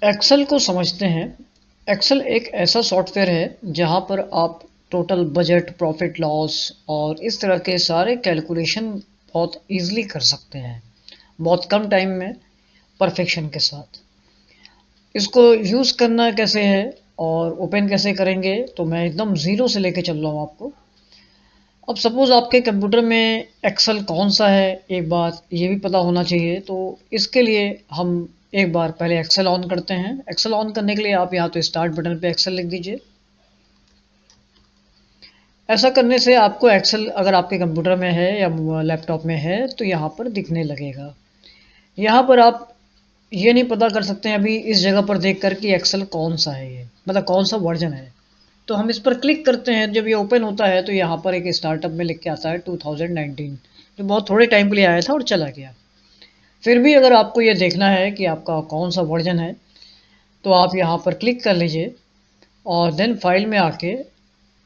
Excel को समझते हैं। एक्सेल एक ऐसा सॉफ्टवेयर है जहां पर आप टोटल बजट, प्रॉफिट लॉस और इस तरह के सारे कैलकुलेशन बहुत इजीली कर सकते हैं, बहुत कम टाइम में, परफेक्शन के साथ। इसको यूज़ करना कैसे है और ओपन कैसे करेंगे, तो मैं एकदम ज़ीरो से लेके चल रहा हूँ आपको। अब सपोज़ आपके कंप्यूटर में एक्सेल कौन सा है, एक बात ये भी पता होना चाहिए। तो इसके लिए हम एक बार पहले एक्सेल ऑन करते हैं। एक्सेल ऑन करने के लिए आप यहाँ तो स्टार्ट बटन पे एक्सेल लिख दीजिए। ऐसा करने से आपको एक्सेल अगर आपके कंप्यूटर में है या लैपटॉप में है तो यहाँ पर दिखने लगेगा। यहाँ पर आप ये नहीं पता कर सकते हैं अभी इस जगह पर देख कर कि एक्सेल कौन सा है, ये मतलब कौन सा वर्जन है। तो हम इस पर क्लिक करते हैं। जब ये ओपन होता है तो यहाँ पर एक स्टार्टअप में लिख के आता है 2019, जो बहुत थोड़े टाइम के लिए आया था और चला गया। फिर भी अगर आपको ये देखना है कि आपका कौन सा वर्जन है तो आप यहाँ पर क्लिक कर लीजिए और देन फाइल में आके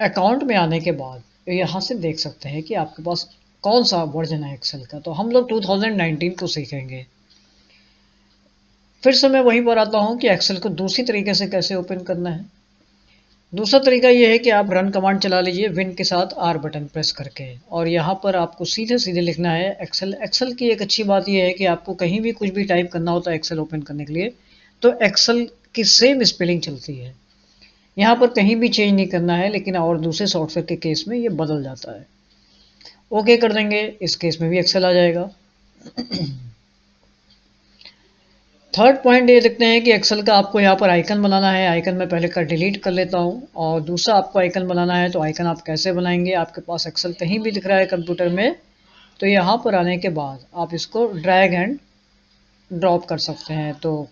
अकाउंट में आने के बाद यहाँ से देख सकते हैं कि आपके पास कौन सा वर्जन है एक्सेल का। तो हम लोग 2019 को सीखेंगे। फिर से मैं वहीं पर आता हूँ कि एक्सेल को दूसरी तरीके से कैसे ओपन करना है। दूसरा तरीका ये है कि आप रन कमांड चला लीजिए विन के साथ आर बटन प्रेस करके, और यहाँ पर आपको सीधे सीधे लिखना है एक्सेल। एक्सेल की एक अच्छी बात ये है कि आपको कहीं भी कुछ भी टाइप करना होता है एक्सेल ओपन करने के लिए तो एक्सेल की सेम स्पेलिंग चलती है। यहाँ पर कहीं भी चेंज नहीं करना है, लेकिन और दूसरे सॉफ्टवेयर के केस में ये बदल जाता है। ओके कर देंगे, इस केस में भी एक्सेल आ जाएगा। थर्ड पॉइंट ये देखते हैं कि एक्सेल का आपको यहाँ पर आइकन बनाना है। आइकन मैं पहले का डिलीट कर लेता हूँ, और दूसरा आपको आइकन बनाना है। तो आइकन आप कैसे बनाएंगे, आपके पास एक्सेल कहीं भी दिख रहा है कंप्यूटर में तो यहाँ पर आने के बाद आप इसको ड्रैग एंड ड्रॉप कर सकते हैं। तो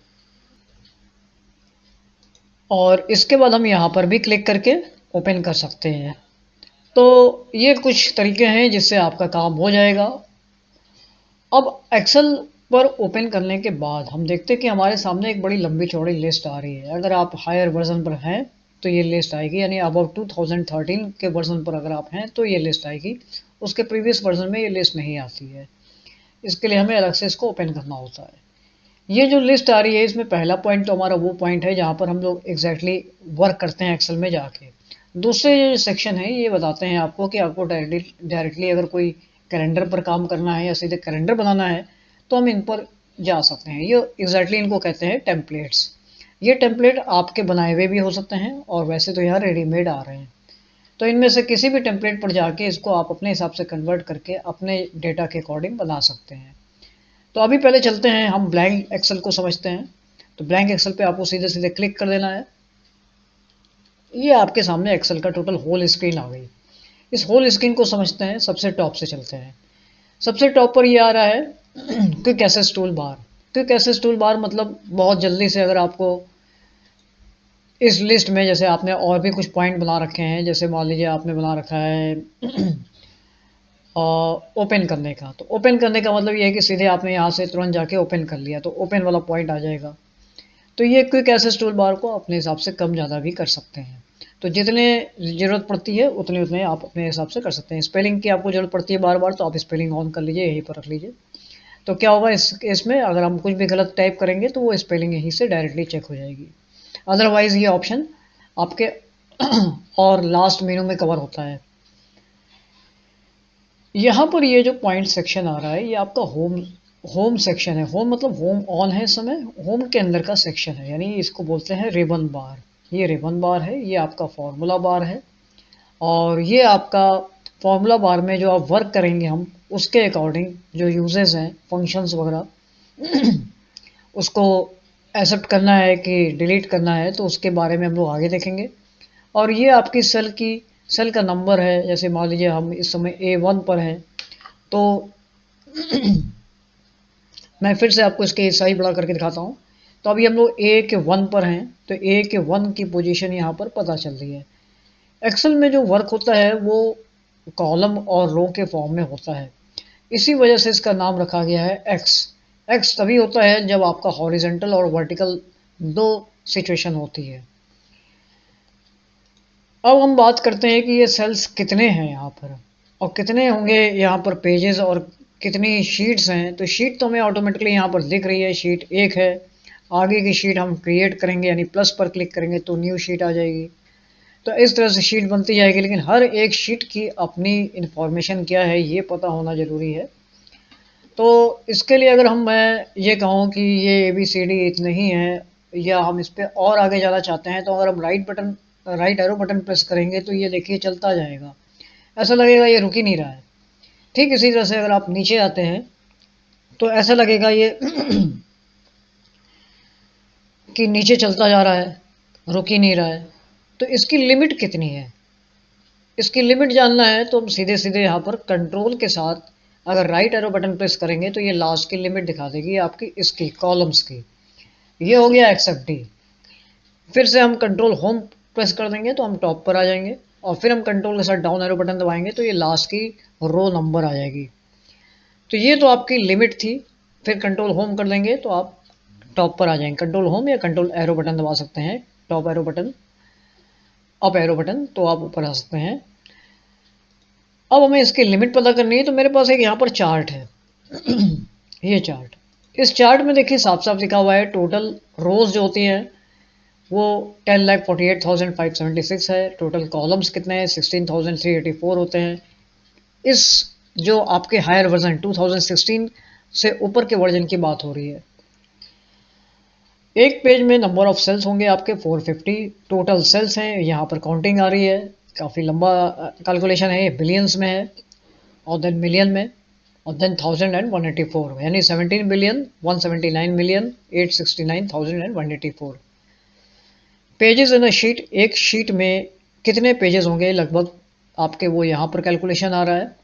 और इसके बाद हम यहाँ पर भी क्लिक करके ओपन कर सकते हैं। तो ये कुछ तरीके हैं जिससे आपका काम हो जाएगा। अब एक्सेल पर ओपन करने के बाद हम देखते हैं कि हमारे सामने एक बड़ी लंबी चौड़ी लिस्ट आ रही है। अगर आप हायर वर्जन पर हैं तो ये लिस्ट आएगी, यानी अबाउट 2013 के वर्जन पर अगर आप हैं तो ये लिस्ट आएगी। उसके प्रीवियस वर्जन में ये लिस्ट नहीं आती है। इसके लिए हमें अलग से इसको ओपन करना होता है। ये जो लिस्ट आ रही है इसमें पहला पॉइंट तो हमारा वो पॉइंट है जहाँ पर हम लोग एग्जैक्टली वर्क करते हैं एक्सेल में जाके। दूसरे जो सेक्शन है ये बताते हैं आपको कि आपको डायरेक्टली अगर कोई कैलेंडर पर काम करना है या सीधे कैलेंडर बनाना है तो हम इन पर जा सकते हैं। ये एग्जैक्टली इनको कहते हैं टेम्पलेट्स। ये टेम्पलेट आपके बनाए हुए भी हो सकते हैं और वैसे तो यहाँ रेडीमेड आ रहे हैं। तो इनमें से किसी भी टेम्पलेट पर जाके इसको आप अपने हिसाब से कन्वर्ट करके अपने डेटा के अकॉर्डिंग बना सकते हैं। तो अभी पहले चलते हैं, हम ब्लैंक एक्सेल को समझते हैं। तो ब्लैंक एक्सेल पे आपको सीधे सीधे क्लिक कर देना है। ये आपके सामने एक्सेल का टोटल होल स्क्रीन आ गई। इस होल स्क्रीन को समझते हैं, सबसे टॉप से चलते हैं। सबसे टॉप पर ये आ रहा है quick access toolbar. Quick access toolbar मतलब बहुत जल्दी से अगर आपको इस लिस्ट में, जैसे आपने और भी कुछ पॉइंट बना रखे हैं, जैसे मान लीजिए आपने बना रखा है ओपन करने का। तो ओपन करने का मतलब ये है कि सीधे आपने यहाँ से तुरंत जाके ओपन कर लिया तो ओपन वाला पॉइंट आ जाएगा। तो ये क्विक एक्सेस टूल बार को अपने हिसाब से कम ज़्यादा भी कर सकते हैं। तो जितने ज़रूरत पड़ती है उतने उतने आप अपने हिसाब से कर सकते हैं। स्पेलिंग की आपको ज़रूरत पड़ती है बार बार तो आप स्पेलिंग ऑन कर लीजिए, यहीं पर रख लीजिए। तो क्या होगा इस केस में, अगर हम कुछ भी गलत टाइप करेंगे तो वो स्पेलिंग यहीं से डायरेक्टली चेक हो जाएगी। अदरवाइज़ ये ऑप्शन आपके और लास्ट मेनू में कवर होता है। यहाँ पर ये जो पॉइंट सेक्शन आ रहा है ये आपका होम सेक्शन है। होम मतलब होम ऑन है इस समय, होम के अंदर का सेक्शन है, यानी इसको बोलते हैं रिबन बार। ये रिबन बार है, ये आपका फॉर्मूला बार है, और ये आपका फॉर्मूला बार में जो आप वर्क करेंगे हम उसके अकॉर्डिंग जो यूजेस हैं, फंक्शंस वगैरह उसको एक्सेप्ट करना है कि डिलीट करना है तो उसके बारे में हम लोग आगे देखेंगे। और ये आपकी सेल का नंबर है। जैसे मान लीजिए हम इस समय A1 पर हैं तो मैं फिर से आपको इसके साइज बड़ा करके दिखाता हूँ। तो अभी हम लोग A के 1 पर हैं तो A के 1 की पोजीशन यहाँ पर पता चल रही है। एक्सेल में जो वर्क होता है वो कॉलम और रो के फॉर्म में होता है, इसी वजह से इसका नाम रखा गया है एक्स। एक्स तभी होता है जब आपका हॉरिजेंटल और वर्टिकल दो सिचुएशन होती है। अब हम बात करते हैं कि ये सेल्स कितने हैं यहाँ पर और कितने होंगे यहाँ पर पेजेस और कितनी शीट्स हैं। तो शीट तो हमें ऑटोमेटिकली यहाँ पर दिख रही है, शीट 1 है। आगे की शीट हम क्रिएट करेंगे, यानी प्लस पर क्लिक करेंगे तो न्यू शीट आ जाएगी। तो इस तरह से शीट बनती जाएगी, लेकिन हर एक शीट की अपनी इंफॉर्मेशन क्या है ये पता होना ज़रूरी है। तो इसके लिए अगर मैं ये कहूँ कि ये ABCD इतने ही हैं, या हम इस पे और आगे जाना चाहते हैं, तो अगर हम राइट एरो बटन प्रेस करेंगे तो ये देखिए चलता जाएगा, ऐसा लगेगा ये रुक ही नहीं रहा है। ठीक इसी तरह से अगर आप नीचे आते हैं तो ऐसा लगेगा ये कि नीचे चलता जा रहा है, रुक ही नहीं रहा है। तो इसकी लिमिट कितनी है, इसकी लिमिट जानना है तो हम सीधे सीधे यहाँ पर कंट्रोल के साथ अगर राइट एरो बटन प्रेस करेंगे तो ये लास्ट की लिमिट दिखा देगी आपकी इसकी कॉलम्स की। ये हो गया एक्सेप्ट डी। फिर से हम कंट्रोल होम प्रेस कर देंगे तो हम टॉप पर आ जाएंगे, और फिर हम कंट्रोल के साथ डाउन एरो बटन दबाएंगे तो ये लास्ट की रो नंबर आ जाएगी। तो ये तो आपकी लिमिट थी। फिर कंट्रोल होम कर देंगे तो आप टॉप पर आ जाएंगे। कंट्रोल होम या कंट्रोल एरो बटन दबा सकते हैं, top arrow button, up arrow button, तो आप ऊपर आ सकते हैं। अब हमें इसकी लिमिट पता करनी है, तो मेरे पास एक यहाँ पर चार्ट है ये चार्ट, इस चार्ट में देखिए साफ साफ लिखा हुआ है टोटल रोज जो होती हैं वो 10,48,576 है। टोटल कॉलम्स कितने हैं, 16,384 होते हैं। इस जो आपके हायर वर्जन 2016 से ऊपर के वर्जन की बात हो रही है। एक पेज में नंबर ऑफ सेल्स होंगे आपके 450 टोटल सेल्स हैं, यहाँ पर काउंटिंग आ रही है, काफ़ी लंबा कैलकुलेशन है, ये बिलियंस में है, और देन मिलियन में, और देन 1000 and 184, यानी 17,179,869,184 पेजेस इन अ शीट। एक शीट में कितने पेजेस होंगे लगभग आपके, वो यहाँ पर कैलकुलेशन आ रहा है।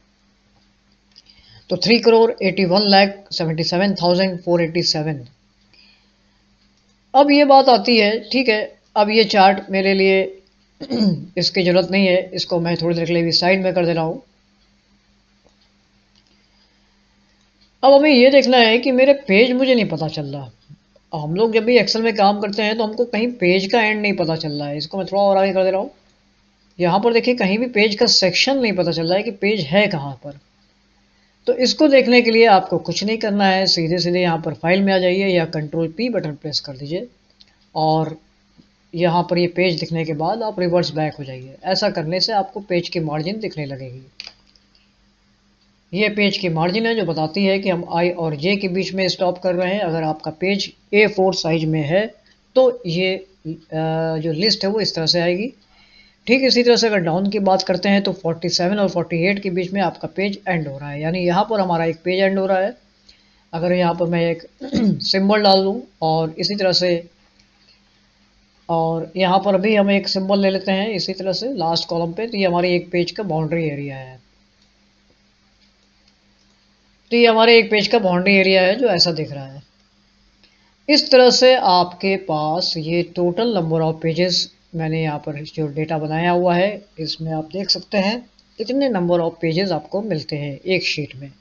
तो 3,81,77,487। अब ये बात आती है, ठीक है, अब ये चार्ट मेरे लिए इसकी ज़रूरत नहीं है, इसको मैं थोड़ी देर के लिए भी साइड में कर दे रहा हूँ। अब हमें ये देखना है कि मेरे पेज मुझे नहीं पता चल रहा। हम लोग जब भी एक्सेल में काम करते हैं तो हमको कहीं पेज का एंड नहीं पता चल रहा है। इसको मैं थोड़ा और आगे कर दे रहा हूँ। यहाँ पर देखिए कहीं भी पेज का सेक्शन नहीं पता चल रहा है कि पेज है कहाँ पर। तो इसको देखने के लिए आपको कुछ नहीं करना है, सीधे सीधे यहाँ पर फाइल में आ जाइए या कंट्रोल P बटन प्रेस कर दीजिए, और यहाँ पर ये पेज दिखने के बाद आप रिवर्स बैक हो जाइए। ऐसा करने से आपको पेज की मार्जिन दिखने लगेगी। ये पेज की मार्जिन है जो बताती है कि हम I और J के बीच में स्टॉप कर रहे हैं। अगर आपका पेज A4 साइज में है तो ये जो लिस्ट है वो इस तरह से आएगी। ठीक इसी तरह से अगर डाउन की बात करते हैं तो 47 और 48 के बीच में आपका पेज एंड हो रहा है, यानी यहाँ पर हमारा एक पेज एंड हो रहा है। अगर यहाँ पर मैं एक सिंबल डाल दूँ और इसी तरह से, और यहाँ पर भी हम एक सिंबल ले लेते हैं इसी तरह से लास्ट कॉलम पे, तो ये हमारी एक पेज का बाउंड्री एरिया है। तो ये हमारे एक पेज का बाउंड्री एरिया है जो ऐसा दिख रहा है। इस तरह से आपके पास ये टोटल नंबर ऑफ पेजेस, मैंने यहाँ पर जो डेटा बनाया हुआ है इसमें आप देख सकते हैं इतने नंबर ऑफ पेजेस आपको मिलते हैं एक शीट में।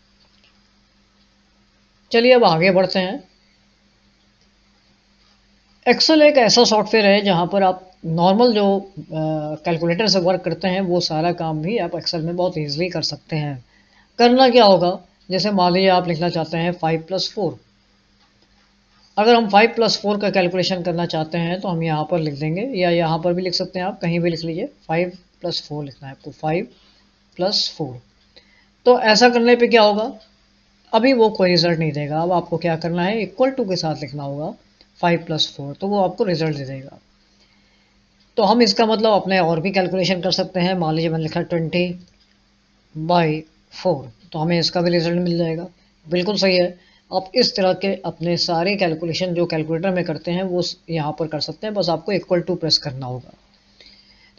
चलिए अब आगे बढ़ते हैं। एक्सेल एक ऐसा सॉफ्टवेयर है जहाँ पर आप नॉर्मल जो कैलकुलेटर से वर्क करते हैं वो सारा काम भी आप एक्सेल में बहुत ईजिली कर सकते हैं। करना क्या होगा, जैसे मान लीजिए आप लिखना चाहते हैं 5+4। अगर हम 5+4 का कैलकुलेशन करना चाहते हैं तो हम यहाँ पर लिख देंगे, या यहाँ पर भी लिख सकते हैं, आप कहीं भी लिख लीजिए 5+4 लिखना है आपको, 5+4। तो ऐसा करने पे क्या होगा, अभी वो कोई रिजल्ट नहीं देगा। अब आपको क्या करना है, इक्वल टू के साथ लिखना होगा 5+4, तो वो आपको रिजल्ट दे देगा। तो हम इसका मतलब अपने और भी कैलकुलेशन कर सकते हैं। मान लीजिए मैंने लिखा 20/4, तो हमें इसका भी रिजल्ट मिल जाएगा। बिल्कुल सही है। आप इस तरह के अपने सारे कैलकुलेशन जो कैलकुलेटर में करते हैं वो यहाँ पर कर सकते हैं, बस आपको इक्वल टू प्रेस करना होगा।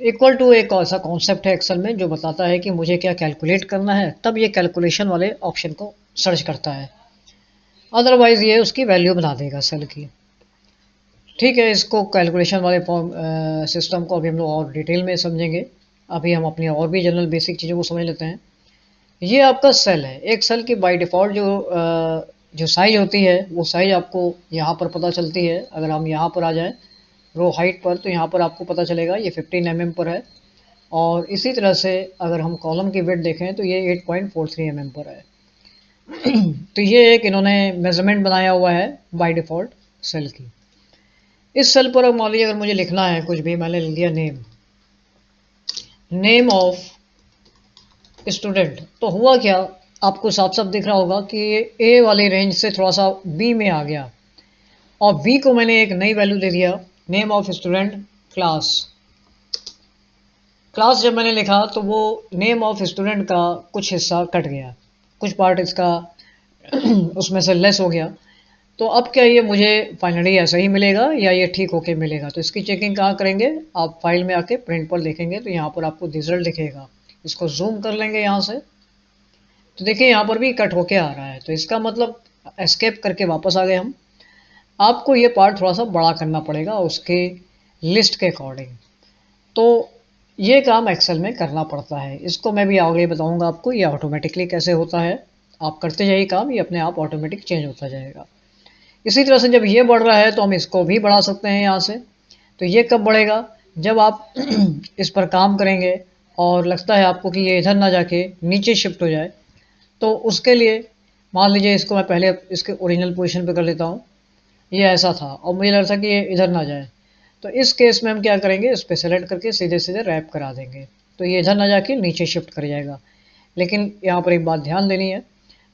इक्वल टू एक ऐसा कॉन्सेप्ट है एक्सेल में जो बताता है कि मुझे क्या कैलकुलेट करना है, तब ये कैलकुलेशन वाले ऑप्शन को सर्च करता है, अदरवाइज ये उसकी वैल्यू बना देगा सेल की। ठीक है, इसको कैलकुलेशन वाले फॉर्म सिस्टम को अभी हम लोग और डिटेल में समझेंगे। अभी हम अपनी और भी जनरल बेसिक चीज़ों को समझ लेते हैं। ये आपका सेल है। एक सेल की बाय डिफ़ॉल्ट जो साइज होती है वो साइज आपको यहाँ पर पता चलती है। अगर हम यहाँ पर आ जाएं रो हाइट पर, तो यहाँ पर आपको पता चलेगा ये 15 mm पर है, और इसी तरह से अगर हम कॉलम की विड्थ देखें तो ये 8.43 mm पर है। तो ये एक इन्होंने मेजरमेंट बनाया हुआ है बाय डिफ़ॉल्ट सेल की। इस सेल पर अब मान लीजिए अगर मुझे लिखना है कुछ भी, मैंने लिख दिया नेम ऑफ स्टूडेंट, तो हुआ क्या, आपको साफ साफ दिख रहा होगा कि ये ए वाली रेंज से थोड़ा सा बी में आ गया, और बी को मैंने एक नई वैल्यू दे दिया, name of student class. Class जब मैंने लिखा तो वो नेम ऑफ स्टूडेंट का कुछ हिस्सा कट गया, कुछ पार्ट इसका उसमें से लेस हो गया। तो अब क्या ये मुझे फाइनली ऐसा ही मिलेगा या ये ठीक होके मिलेगा, तो इसकी चेकिंग कहाँ करेंगे, आप फाइल में आके प्रिंट पर देखेंगे तो यहाँ पर आपको रिजल्ट दिखेगा। इसको जूम कर लेंगे यहाँ से, तो देखिए यहाँ पर भी कट होके आ रहा है, तो इसका मतलब एस्केप करके वापस आ गए हम। आपको ये पार्ट थोड़ा सा बड़ा करना पड़ेगा उसके लिस्ट के अकॉर्डिंग, तो ये काम एक्सेल में करना पड़ता है। इसको मैं भी आगे बताऊंगा आपको ये ऑटोमेटिकली कैसे होता है। आप करते जाइए काम, ये अपने आप ऑटोमेटिक चेंज होता जाएगा। इसी तरह से जब ये बढ़ रहा है तो हम इसको भी बढ़ा सकते हैं यहाँ से। तो ये कब बढ़ेगा, जब आप इस पर काम करेंगे और लगता है आपको कि ये इधर ना जाके नीचे शिफ्ट हो जाए, तो उसके लिए मान लीजिए इसको मैं पहले इसके ओरिजिनल पोजीशन पे कर लेता हूँ, ये ऐसा था और मुझे लग रहा था कि ये इधर ना जाए, तो इस केस में हम क्या करेंगे, इस पर सेलेक्ट करके सीधे सीधे रैप करा देंगे, तो ये इधर ना जाके नीचे शिफ्ट कर जाएगा। लेकिन यहाँ पर एक बात ध्यान देनी है,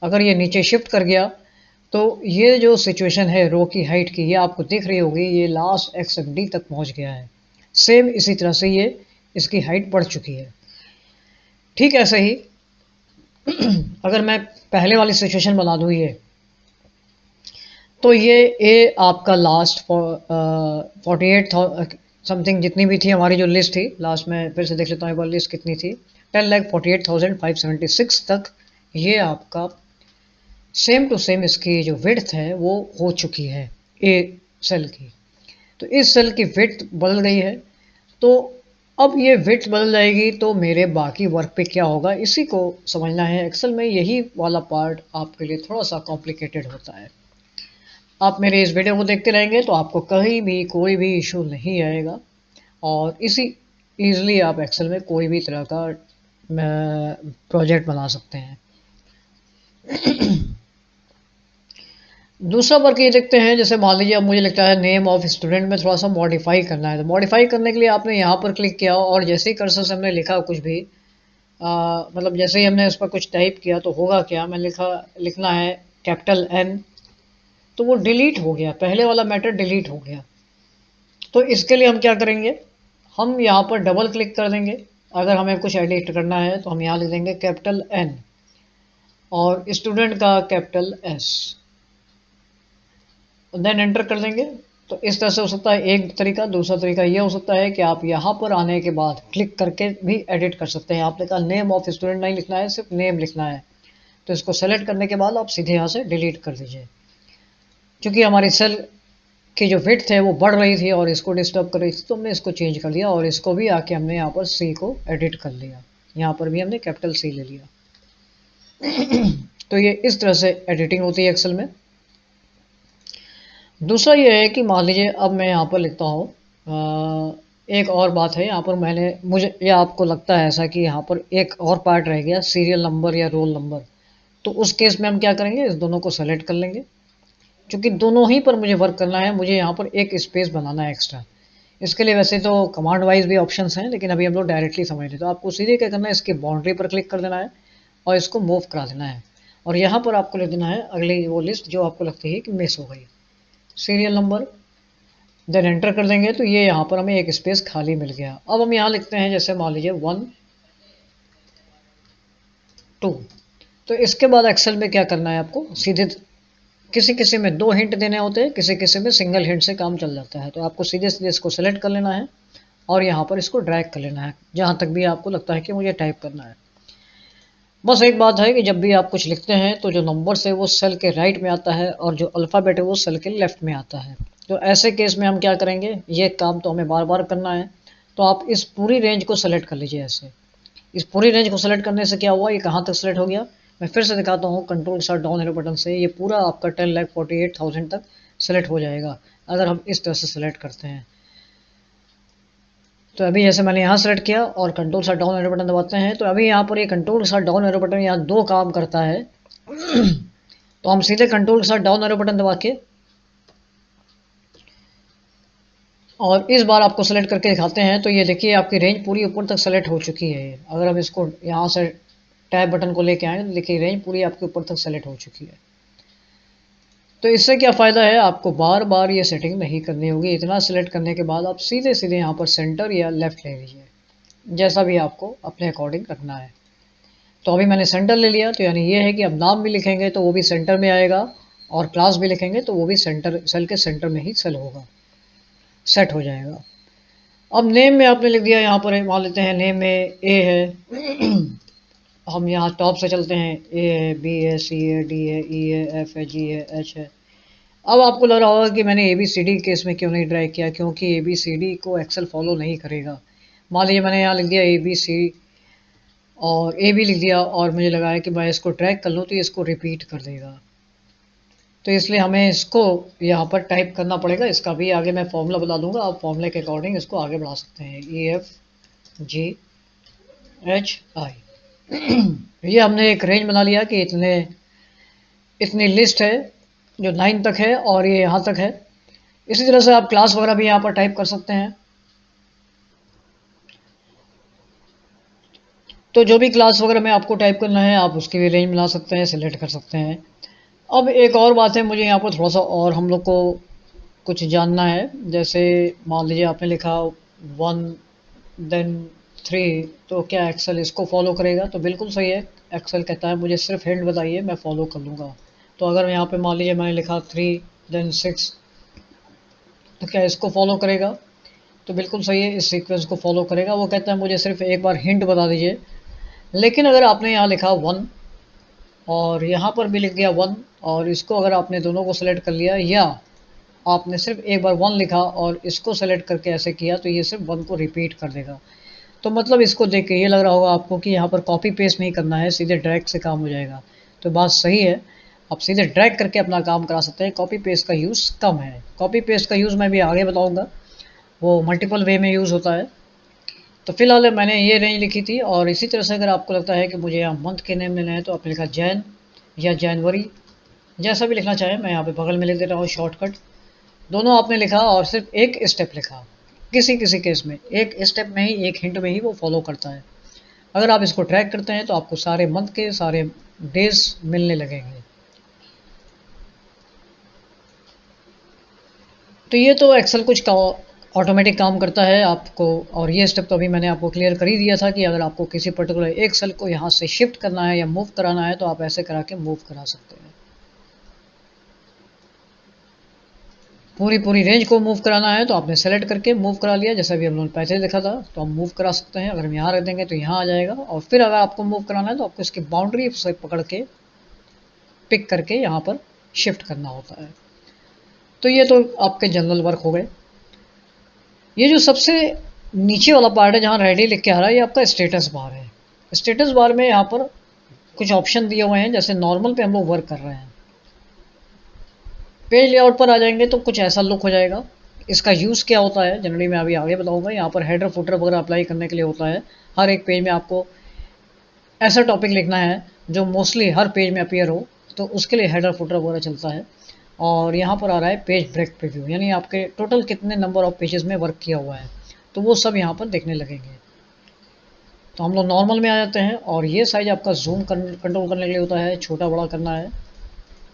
अगर ये नीचे शिफ्ट कर गया तो ये जो सिचुएशन है रो की हाइट की, ये आपको दिख रही होगी, ये लास्ट एक्सएफडी तक पहुंच गया है। सेम इसी तरह से ये इसकी हाइट बढ़ चुकी है। ठीक ऐसे ही अगर मैं पहले वाली सिचुएशन बना दूँ ये, तो ये ए आपका लास्ट 48 समथिंग जितनी भी थी हमारी जो लिस्ट थी, लास्ट में फिर से देख लेता हूँ एक बार लिस्ट कितनी थी, 10,48,576 तक ये आपका सेम टू सेम इसकी जो विड्थ है वो हो चुकी है ए सेल की। तो इस सेल की विड्थ बदल गई है, तो अब ये विड्थ बदल जाएगी तो मेरे बाकी वर्क पे क्या होगा, इसी को समझना है। एक्सेल में यही वाला पार्ट आपके लिए थोड़ा सा कॉम्प्लिकेटेड होता है। आप मेरे इस वीडियो को देखते रहेंगे तो आपको कहीं भी कोई भी इशू नहीं आएगा, और इसी ईजिली आप एक्सेल में कोई भी तरह का प्रोजेक्ट बना सकते हैं। दूसरा वर्क ये देखते हैं, जैसे मान लीजिए अब मुझे लगता है नेम ऑफ स्टूडेंट में थोड़ा सा मॉडिफाई करना है, तो मॉडिफाई करने के लिए आपने यहाँ पर क्लिक किया और जैसे ही कर्सर से हमने लिखा कुछ भी, मतलब जैसे ही हमने उस पर कुछ टाइप किया तो होगा क्या, मैं लिखना है कैपिटल एन, तो वो डिलीट हो गया, पहले वाला मैटर डिलीट हो गया। तो इसके लिए हम क्या करेंगे, हम यहाँ पर डबल क्लिक कर देंगे, अगर हमें कुछ एडिट करना है तो हम यहाँ लिख देंगे कैपिटल एन और स्टूडेंट का कैपिटल एस, देन एंटर कर देंगे। तो इस तरह से हो सकता है एक तरीका। दूसरा तरीका ये हो सकता है कि आप यहाँ पर आने के बाद क्लिक करके भी एडिट कर सकते हैं। आपने कहा नेम ऑफ स्टूडेंट नहीं लिखना है, सिर्फ नेम लिखना है, तो इसको सेलेक्ट करने के बाद आप सीधे यहाँ से डिलीट कर दीजिए। क्योंकि हमारी सेल की जो विड्थ है वो बढ़ रही थी और इसको डिस्टर्ब कर रही थी, तो हमने इसको चेंज कर दिया और इसको भी आके हमने यहाँ पर सी को एडिट कर लिया, यहाँ पर भी हमने कैपिटल सी ले लिया। तो ये इस तरह से एडिटिंग होती है एक्सेल में। दूसरा ये है कि मान लीजिए अब मैं यहाँ पर लिखता हूँ, एक और बात है यहाँ पर, मुझे या आपको लगता है ऐसा कि यहाँ पर एक और पार्ट रह गया, सीरियल नंबर या रोल नंबर, तो उस केस में हम क्या करेंगे, इस दोनों को सेलेक्ट कर लेंगे। क्योंकि दोनों ही पर मुझे वर्क करना है, मुझे यहाँ पर एक स्पेस बनाना है एक्स्ट्रा। इसके लिए वैसे तो कमांड वाइज भी ऑप्शंस हैं, लेकिन अभी हम लोग डायरेक्टली समझ लेते, तो आपको सीधे क्या करना है, इसकी बाउंड्री पर क्लिक कर देना है और इसको मूव करा देना है, और यहाँ पर आपको लिख देना है अगली वो लिस्ट जो आपको लगती है कि मिस हो गई, सीरियल नंबर, देन एंटर कर देंगे तो ये यहाँ पर हमें एक स्पेस खाली मिल गया। अब हम यहाँ लिखते हैं जैसे मान लीजिए 1 2। तो इसके बाद एक्सेल में क्या करना है आपको, सीधे किसी किसी में 2 हिंट देने होते हैं, किसी किसी में सिंगल हिंट से काम चल जाता है, तो आपको सीधे सीधे इसको सेलेक्ट कर लेना है और यहाँ पर इसको ड्रैग कर लेना है जहाँ तक भी आपको लगता है कि मुझे टाइप करना है। बस एक बात है कि जब भी आप कुछ लिखते हैं तो जो नंबर्स है वो सेल के राइट में आता है और जो अल्फ़ाबेट है वो सेल के लेफ्ट में आता है। तो ऐसे केस में हम क्या करेंगे, ये काम तो हमें बार बार करना है, तो आप इस पूरी रेंज को सेलेक्ट कर लीजिए ऐसे। इस पूरी रेंज को सेलेक्ट करने से क्या हुआ, ये कहाँ तक सेलेक्ट हो गया, मैं फिर से दिखाता हूँ, कंट्रोल + डाउन एरो बटन से ये पूरा आपका 10,48,000 तक सेलेक्ट हो जाएगा अगर हम इस तरह से सेलेक्ट करते हैं। तो अभी जैसे मैंने यहाँ सेलेक्ट किया और कंट्रोल + डाउन एरो बटन दबाते हैं, तो अभी यहाँ पर ये कंट्रोल + डाउन एरो बटन यहाँ 2 काम करता है। तो हम सीधे कंट्रोल + डाउन एरो बटन दबा के और इस बार आपको सेलेक्ट करके दिखाते हैं, तो ये देखिए आपकी रेंज पूरी ऊपर तक सेलेक्ट हो चुकी है। अगर हम इसको यहाँ से टैब बटन को लेके आए तो देखिए रेंज पूरी आपके ऊपर तक सेलेक्ट हो चुकी है। तो इससे क्या फ़ायदा है, आपको बार बार ये सेटिंग नहीं करनी होगी। इतना सेलेक्ट करने के बाद आप सीधे सीधे यहाँ पर सेंटर या लेफ़्ट ले लीजिए, जैसा भी आपको अपने अकॉर्डिंग रखना है। तो अभी मैंने सेंटर ले लिया, तो यानी ये है कि अब नाम भी लिखेंगे तो वो भी सेंटर में आएगा, और क्लास भी लिखेंगे तो वो भी सेंटर, सेल के सेंटर में ही सेल होगा, सेट हो जाएगा। अब नेम में आपने लिख दिया, यहाँ पर मान लेते हैं नेम में ए है। हम यहाँ टॉप से चलते हैं, ए है, बी है, सी है, डी है, ई है, एफ है, जी है, एच है। अब आपको लग रहा होगा कि मैंने A B C D case में क्यों नहीं ड्रैग किया, क्योंकि ए बी सी डी को एक्सेल फॉलो नहीं करेगा। मान लीजिए मैंने यहाँ लिख दिया ए बी सी और ए बी लिख दिया, और मुझे लगा है कि मैं इसको ड्रैग कर लूँ तो इसको रिपीट कर देगा। तो इसलिए हमें इसको यहाँ पर टाइप करना पड़ेगा। इसका भी आगे मैं फॉर्मूला बता दूंगा, आप फॉर्मूले के अकॉर्डिंग इसको आगे बढ़ा सकते हैं। E F G H I. ये हमने एक रेंज बना लिया कि इतनी लिस्ट है जो 9 तक है, और ये यहाँ तक है। इसी तरह से आप क्लास वगैरह भी यहाँ पर टाइप कर सकते हैं। तो जो भी क्लास वगैरह में आपको टाइप करना है आप उसकी भी रेंज बना सकते हैं, सिलेक्ट कर सकते हैं। अब एक और बात है, मुझे यहाँ पर थोड़ा सा और हम लोग को कुछ जानना है। जैसे मान लीजिए आपने लिखा 1 देन 3, तो क्या एक्सेल इसको फॉलो करेगा? तो बिल्कुल सही है, एक्सेल कहता है मुझे सिर्फ हिंट बताइए, मैं फॉलो कर लूँगा। तो अगर यहाँ पे मान लीजिए मैंने लिखा 3 देन 6, तो क्या इसको फॉलो करेगा? तो बिल्कुल सही है, इस सीक्वेंस को फॉलो करेगा। वो कहता है मुझे सिर्फ एक बार हिंट बता दीजिए। लेकिन अगर आपने यहाँ लिखा 1 और यहाँ पर भी लिख दिया 1, और इसको अगर आपने दोनों को सेलेक्ट कर लिया, या आपने सिर्फ एक बार 1 लिखा और इसको सेलेक्ट करके ऐसे किया, तो ये सिर्फ 1 को रिपीट कर देगा। तो मतलब इसको देख के ये लग रहा होगा आपको कि यहाँ पर कॉपी पेस्ट नहीं करना है, सीधे ड्रैग से काम हो जाएगा। तो बात सही है, आप सीधे ड्रैग करके अपना काम करा सकते हैं। कॉपी पेस्ट का यूज़ कम है। कॉपी पेस्ट का यूज़ मैं भी आगे बताऊँगा, वो मल्टीपल वे में यूज़ होता है। तो फिलहाल मैंने ये रेंज लिखी थी। और इसी तरह से अगर आपको लगता है कि मुझे यहाँ मंथ के नेम लेना है, तो आपने लिखा जैन या जनवरी, जैसा भी लिखना चाहें। मैं यहाँ पे बगल में लिख दे रहा हूँ शॉर्टकट। दोनों आपने लिखा और सिर्फ एक स्टेप लिखा। किसी किसी केस में एक स्टेप में ही, एक हिंट में ही वो फॉलो करता है। अगर आप इसको ट्रैक करते हैं तो आपको सारे मंथ के सारे डेज मिलने लगेंगे। तो ये तो एक्सेल कुछ का ऑटोमेटिक काम करता है आपको। और ये स्टेप तो अभी मैंने आपको क्लियर कर ही दिया था कि अगर आपको किसी पर्टिकुलर एक सेल को यहाँ से शिफ्ट करना है या मूव कराना है, तो आप ऐसे करा के मूव करा सकते हैं। पूरी रेंज को मूव कराना है तो आपने सेलेक्ट करके मूव करा लिया, जैसा भी हम लोगों ने पहले देखा था। तो हम मूव करा सकते हैं। अगर हम यहाँ रख देंगे तो यहाँ आ जाएगा। और फिर अगर आपको मूव कराना है तो आपको इसकी बाउंड्री से पकड़ के पिक करके यहाँ पर शिफ्ट करना होता है। तो ये तो आपके जनरल वर्क हो गए। ये जो सबसे नीचे वाला पार्ट है जहाँ रेडी लिख के आ रहा है, ये आपका स्टेटस बार है। स्टेटस बार में यहाँ पर कुछ ऑप्शन दिए हुए हैं। जैसे नॉर्मल पे हम लोग वर्क कर रहे हैं, पेज लेआउट पर आ जाएंगे तो कुछ ऐसा लुक हो जाएगा। इसका यूज़ क्या होता है जनरली मैं अभी आगे बताऊंगा। यहाँ पर हेडर फुटर वगैरह अप्लाई करने के लिए होता है। हर एक पेज में आपको ऐसा टॉपिक लिखना है जो मोस्टली हर पेज में अपीयर हो, तो उसके लिए हेडर फुटर वगैरह चलता है। और यहाँ पर आ रहा है पेज ब्रेक प्रीव्यू, यानी आपके टोटल कितने नंबर ऑफ पेजेस में वर्क किया हुआ है, तो वो सब यहाँ पर देखने लगेंगे। तो हम लोग नॉर्मल में आ जाते हैं। और ये साइज आपका जूम कंट्रोल करने के लिए होता है, छोटा बड़ा करना है।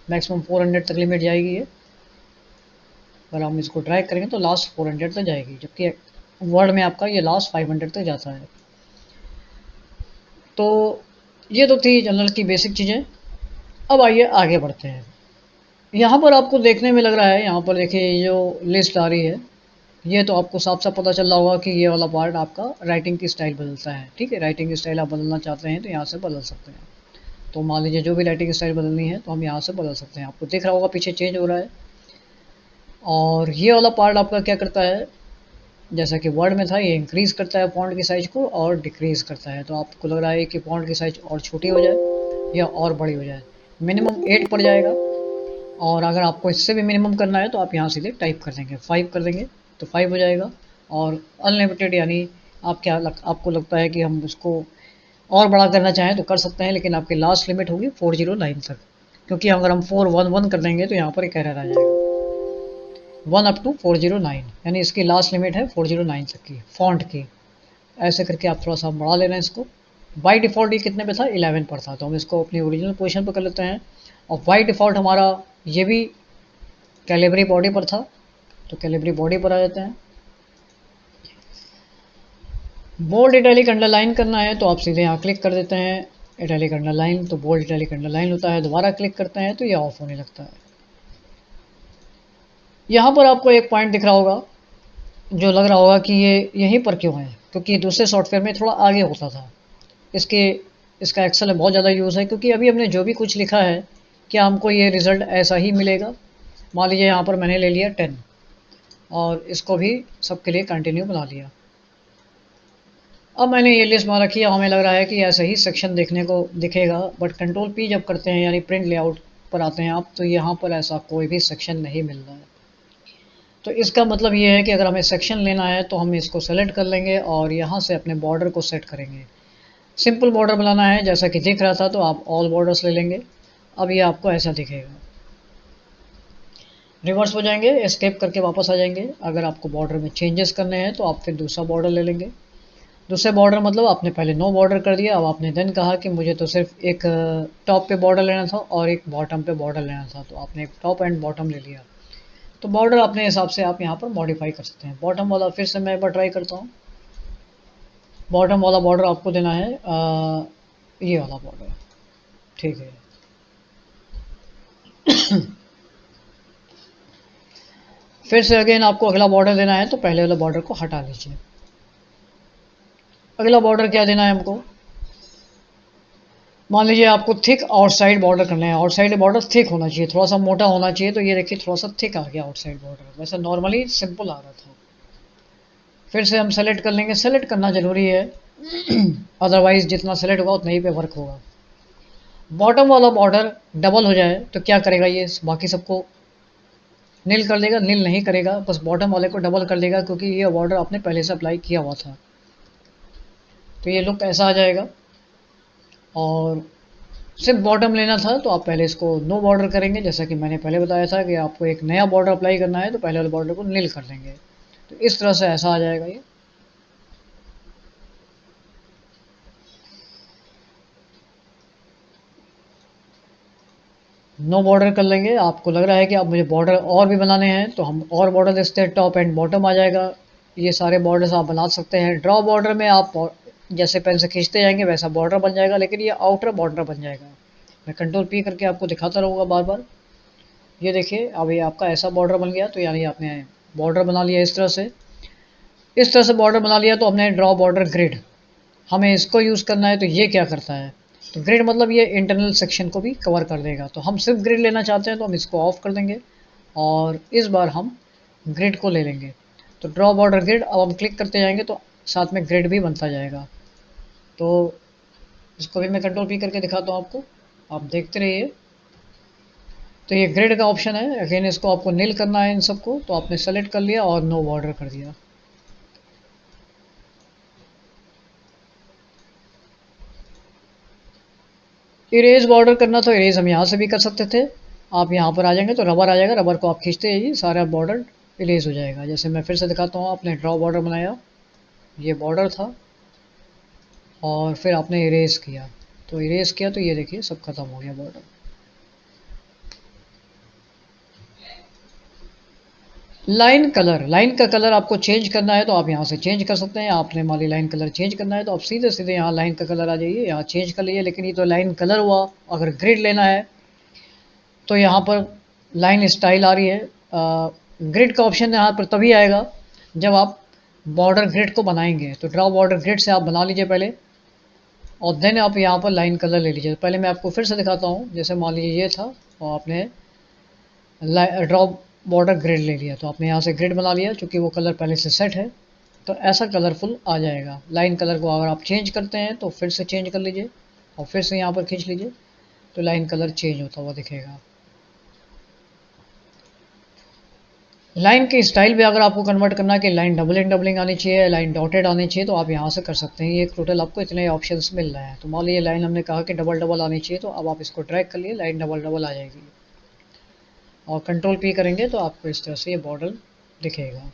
मैक्सिमम 400 तक लिमिट जाएगी ये। अगर हम इसको ड्रैग करेंगे तो लास्ट 400 तक जाएगी, जबकि वर्ड में आपका ये लास्ट 500 तक जाता है। तो ये तो थी जनरल की बेसिक चीज़ें। अब आइए आगे बढ़ते हैं। यहाँ पर आपको देखने में लग रहा है, यहाँ पर देखिए ये जो लिस्ट आ रही है, ये तो आपको साफ साफ पता चल रहा होगा कि ये वाला पार्ट आपका राइटिंग की स्टाइल बदलता है। ठीक है, राइटिंग की स्टाइल आप बदलना चाहते हैं तो यहाँ से बदल सकते हैं। तो मान लीजिए जो भी राइटिंग स्टाइल बदलनी है तो हम यहाँ से बदल सकते हैं। आपको दिख रहा होगा पीछे चेंज हो रहा है। और ये वाला पार्ट आपका क्या करता है, जैसा कि वर्ड में था, ये इंक्रीज़ करता है फॉन्ट की साइज़ को और डिक्रीज़ करता है। तो आपको लग रहा है कि फॉन्ट की साइज़ और छोटी हो जाए या और बड़ी हो जाए। मिनिमम 8 पड़ जाएगा। और अगर आपको इससे भी मिनिमम करना है तो आप यहाँ सीधे टाइप कर देंगे, 5 कर देंगे तो 5 हो जाएगा। और अनलिमिटेड यानी आपको लगता है कि हम उसको और बड़ा करना चाहें तो कर सकते हैं, लेकिन आपकी लास्ट लिमिट होगी 409 तक। क्योंकि अगर हम 411 कर देंगे तो यहाँ पर एक एरर आ जाएगा। 1 अप टू 409, यानी इसकी लास्ट लिमिट है 409 तक की फॉन्ट की। ऐसे करके आप थोड़ा सा बढ़ा ले रहे हैं इसको। बाई डिफ़ॉल्ट ये कितने पे था, 11 पर था, तो हम इसको अपनी ओरिजिनल पोजीशन पर कर लेते हैं। और बाई डिफ़ॉल्ट हमारा ये भी कैलिबरी बॉडी पर था, तो कैलिबरी बॉडी पर आ जाते हैं। बोल्ड इटैलिक अंडरलाइन करना है तो आप सीधे यहाँ क्लिक कर देते हैं, इटैलिक अंडरलाइन, तो बोल्ड इटैलिक अंडरलाइन होता है। दोबारा क्लिक करते हैं तो ये ऑफ होने लगता है। यहाँ पर आपको एक पॉइंट दिख रहा होगा, जो लग रहा होगा कि ये यहीं पर क्यों है, क्योंकि दूसरे सॉफ्टवेयर में थोड़ा आगे होता था। इसका एक्सेल में बहुत ज़्यादा यूज़ है, क्योंकि अभी हमने जो भी कुछ लिखा है, क्या हमको ये रिज़ल्ट ऐसा ही मिलेगा। मान लीजिए यहाँ पर मैंने ले लिया 10 और इसको भी सबके लिए कंटिन्यू बना लिया। अब मैंने ये लिस्ट बना रखी है, हमें लग रहा है कि ऐसा ही सेक्शन देखने को दिखेगा, बट कंट्रोल पी जब करते हैं यानी प्रिंट लेआउट पर आते हैं आप, तो यहाँ पर ऐसा कोई भी सेक्शन नहीं मिल रहा है। तो इसका मतलब ये है कि अगर हमें सेक्शन लेना है तो हम इसको सेलेक्ट कर लेंगे और यहाँ से अपने बॉर्डर को सेट करेंगे। सिंपल बॉर्डर बनाना है जैसा कि दिख रहा था, तो आप ऑल बॉर्डर्स ले लेंगे। अब ये आपको ऐसा दिखेगा। रिवर्स हो जाएंगे, एस्केप करके वापस आ जाएंगे। अगर आपको बॉर्डर में चेंजेस करने हैं तो आप फिर दूसरा बॉर्डर ले लेंगे। दूसरे बॉर्डर मतलब आपने पहले नो बॉर्डर कर दिया, अब आपने देन कहा कि मुझे तो सिर्फ एक टॉप पे बॉर्डर लेना था और एक बॉटम पे बॉर्डर लेना था, तो आपने एक टॉप एंड बॉटम ले लिया। तो बॉर्डर अपने हिसाब से आप यहाँ पर मॉडिफाई कर सकते हैं। बॉटम वाला फिर से मैं एक बार ट्राई करता हूँ। बॉटम वाला बॉर्डर आपको देना है ये वाला बॉर्डर, ठीक है। फिर से अगेन आपको अगला बॉर्डर देना है, तो पहले वाले बॉर्डर को हटा लीजिए। अगला बॉर्डर क्या देना है हमको, मान लीजिए आपको थिक आउटसाइड बॉर्डर करना है। आउटसाइड बॉर्डर थिक होना चाहिए, थोड़ा सा मोटा होना चाहिए। तो ये देखिए थोड़ा सा थिक आ गया आउटसाइड बॉर्डर, वैसे नॉर्मली सिंपल आ रहा था। फिर से हम सेलेक्ट कर लेंगे, सेलेक्ट करना जरूरी है अदरवाइज जितना सेलेक्ट होगा उतना ही पे वर्क होगा। बॉटम वाला बॉर्डर डबल हो जाए तो क्या करेगा, ये बाकी सबको नील कर देगा। नील नहीं करेगा, बस बॉटम वाले को डबल कर देगा, क्योंकि ये बॉर्डर आपने पहले से अप्लाई किया हुआ था। तो ये लुक ऐसा आ जाएगा। और सिर्फ बॉटम लेना था तो आप पहले इसको नो बॉर्डर करेंगे, जैसा कि मैंने पहले बताया था कि आपको एक नया बॉर्डर अप्लाई करना है तो पहले वाले बॉर्डर को नील कर देंगे। तो इस तरह से ऐसा आ जाएगा ये। नो बॉर्डर कर लेंगे। आपको लग रहा है कि आप मुझे बॉर्डर और भी बनाने हैं, तो हम और बॉर्डर देखते हैं। टॉप एंड बॉटम आ जाएगा। ये सारे बॉर्डर्स आप बना सकते हैं। ड्रॉ बॉर्डर में आप जैसे पेन से खींचते जाएंगे वैसा बॉर्डर बन जाएगा, लेकिन ये आउटर बॉर्डर बन जाएगा। मैं कंट्रोल पी करके आपको दिखाता रहूँगा बार बार। ये देखिए अब ये आपका ऐसा बॉर्डर बन गया, तो यानी आपने बॉर्डर बना लिया इस तरह से। इस तरह से बॉर्डर बना लिया तो हमने ड्रॉ बॉर्डर ग्रिड, हमें इसको यूज़ करना है। तो ये क्या करता है, तो ग्रिड मतलब ये इंटरनल सेक्शन को भी कवर कर देगा। तो हम सिर्फ ग्रिड लेना चाहते हैं तो हम इसको ऑफ कर देंगे और इस बार हम ग्रिड को ले लेंगे। तो ड्रॉ बॉर्डर ग्रिड, अब हम क्लिक करते जाएंगे तो साथ में ग्रिड भी बनता जाएगा। तो इसको भी मैं कंट्रोल पी करके दिखाता हूँ आपको, आप देखते रहिए। तो ये ग्रिड का ऑप्शन है। अगेन इसको आपको नील करना है इन सबको, तो आपने सेलेक्ट कर लिया और नो बॉर्डर कर दिया। इरेज बॉर्डर करना तो इरेज हम यहाँ से भी कर सकते थे। आप यहाँ पर आ जाएंगे तो रबर आ जाएगा, रबर को आप खींचते जाइए, सारा बॉर्डर इरेज हो जाएगा। जैसे मैं फिर से दिखाता हूँ, आपने ड्रॉ बॉर्डर बनाया, ये बॉर्डर था और फिर आपने इरेज किया, तो इरेज किया तो ये देखिए सब खत्म हो गया बॉर्डर। लाइन कलर, लाइन का कलर आपको चेंज करना है तो आप यहाँ से चेंज कर सकते हैं। आपने मान ली लाइन कलर चेंज करना है तो आप सीधे सीधे यहाँ लाइन का कलर आ जाइए, यहाँ चेंज कर लीजिए। लेकिन ये तो लाइन कलर हुआ, अगर ग्रिड लेना है तो यहाँ पर लाइन स्टाइल आ रही है। ग्रिड का ऑप्शन यहाँ पर तभी आएगा जब आप बॉर्डर ग्रिड को बनाएंगे। तो ड्रॉ बॉर्डर ग्रिड से आप बना लीजिए पहले और देन आप यहाँ पर लाइन कलर ले लीजिए। पहले मैं आपको फिर से दिखाता हूँ। जैसे मान लीजिए ये था और आपने ड्रॉ बॉर्डर ग्रिड ले लिया, तो आपने यहाँ से ग्रिड बना लिया, चूँकि वो कलर पहले से सेट है तो ऐसा कलरफुल आ जाएगा। लाइन कलर को अगर आप चेंज करते हैं तो फिर से चेंज कर लीजिए और फिर से यहाँ पर खींच लीजिए, तो लाइन कलर चेंज होता हुआ दिखेगा। लाइन के स्टाइल भी अगर आपको कन्वर्ट करना है कि लाइन डबलिंग आनी चाहिए, लाइन डॉटेड आनी चाहिए, तो आप यहाँ से कर सकते हैं। ये टोटल आपको इतने ऑप्शंस मिल रहे हैं। तो मान लीजिए लाइन हमने कहा कि डबल आनी चाहिए, तो अब आप इसको ड्रैग कर लिए, लाइन डबल आ जाएगी। और कंट्रोल पी करेंगे तो आपको इस तरह से ये बॉर्डर दिखेगा।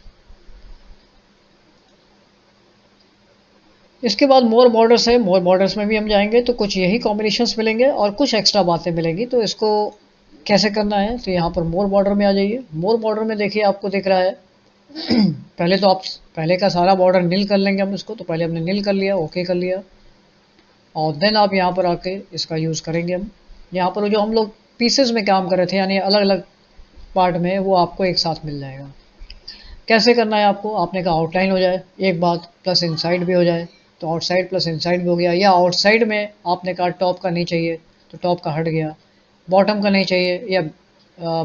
इसके बाद मोर बॉर्डर्स है, मोर बॉर्डर्स में भी हम जाएंगे तो कुछ यही कॉम्बिनेशंस मिलेंगे और कुछ एक्स्ट्रा बातें मिलेंगी। तो इसको कैसे करना है, तो यहाँ पर मोर बॉर्डर में आ जाइए। मोर बॉर्डर में देखिए आपको दिख रहा है पहले तो आप पहले का सारा बॉर्डर नील कर लेंगे हम इसको, तो पहले हमने नील कर लिया, ओके कर लिया, और देन आप यहाँ पर आके इसका यूज़ करेंगे हम। यहाँ पर जो हम लोग पीसेस में काम कर रहे थे यानी अलग अलग पार्ट में, वो आपको एक साथ मिल जाएगा। कैसे करना है आपको, आपने कहा आउटलाइन हो जाए एक बात, प्लस इनसाइड भी हो जाए, तो आउटसाइड प्लस इनसाइड भी हो गया। या आउटसाइड में आपने कहा टॉप का नहीं चाहिए तो टॉप का हट गया, बॉटम का नहीं चाहिए या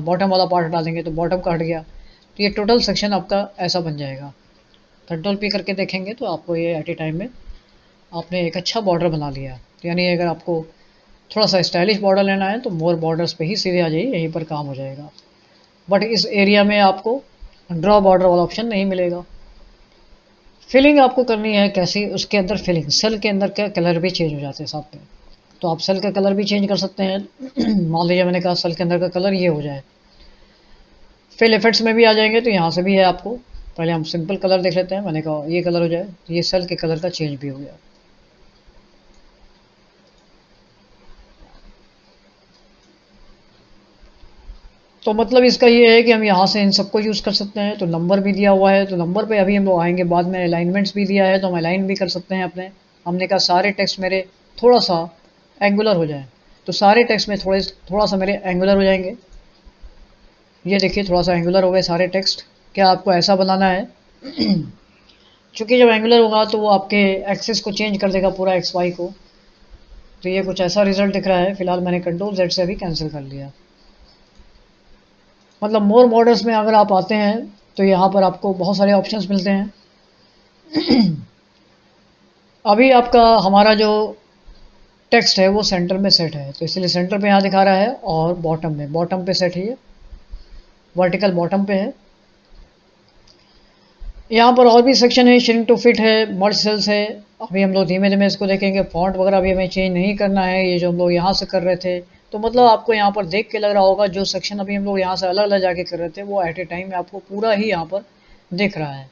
बॉटम वाला पार्ट हटा देंगे तो बॉटम का हट गया। तो ये टोटल सेक्शन आपका ऐसा बन जाएगा। कंट्रोल पी करके देखेंगे तो आपको ये एट ए टाइम में आपने एक अच्छा बॉर्डर बना लिया। तो यानी अगर आपको थोड़ा सा स्टाइलिश बॉर्डर लेना है तो मोर बॉर्डर्स पे ही सीधे आ जाइए, यहीं पर काम हो जाएगा। बट इस एरिया में आपको ड्रॉ बॉर्डर वाला ऑप्शन नहीं मिलेगा। फिलिंग आपको करनी है कैसी, उसके अंदर फिलिंग सेल के अंदर का कलर भी चेंज हो जाते हैं साथ में, तो आप सेल का कलर भी चेंज कर सकते हैं। मान लीजिए मैंने कहा सेल के अंदर का कलर ये हो जाए। फिल इफेक्ट्स में भी आ जाएंगे तो यहाँ से भी है आपको, पहले हम सिंपल कलर देख लेते हैं। मैंने कहा ये कलर हो जाए तो ये सेल के कलर का चेंज भी हो गया। तो मतलब इसका ये है कि हम यहाँ से इन सबको यूज़ कर सकते हैं। तो नंबर भी दिया हुआ है, तो नंबर पे अभी हम लोग आएंगे बाद में। अलाइनमेंट्स भी दिया है तो हम अलाइन भी कर सकते हैं अपने। हमने कहा सारे टेक्स्ट मेरे थोड़ा सा एंगुलर हो जाए, तो सारे टेक्स्ट में थोड़ा सा मेरे एंगुलर हो जाएंगे। ये देखिए थोड़ा सा एंगुलर हो गए सारे टेक्स्ट। क्या आपको ऐसा बनाना है? चूँकि जब एंगुलर होगा तो वो आपके एक्सिस को चेंज कर देगा पूरा एक्स वाई को। तो ये कुछ ऐसा रिजल्ट दिख रहा है। फिलहाल मैंने कंट्रोल जेड से अभी कैंसिल कर लिया। मतलब मोर बॉर्डर्स में अगर आप आते हैं तो यहाँ पर आपको बहुत सारे ऑप्शंस मिलते हैं। अभी आपका हमारा जो टेक्स्ट है वो सेंटर में सेट है, तो इसलिए सेंटर पे यहाँ दिखा रहा है, और बॉटम पे सेट है, ये वर्टिकल बॉटम पे है। यहाँ पर और भी सेक्शन है, श्रिंक टू फिट है, मर्ज सेल्स है। अभी हम लोग धीमे धीमे इसको देखेंगे। फॉन्ट वगैरह भी हमें चेंज नहीं करना है, ये जो हम लोग यहाँ से कर रहे थे। तो मतलब आपको यहाँ पर देख के लग रहा होगा जो सेक्शन अभी हम लोग यहाँ से अलग अलग जाके कर रहे थे वो एट ए टाइम में आपको पूरा ही यहाँ पर दिख रहा है।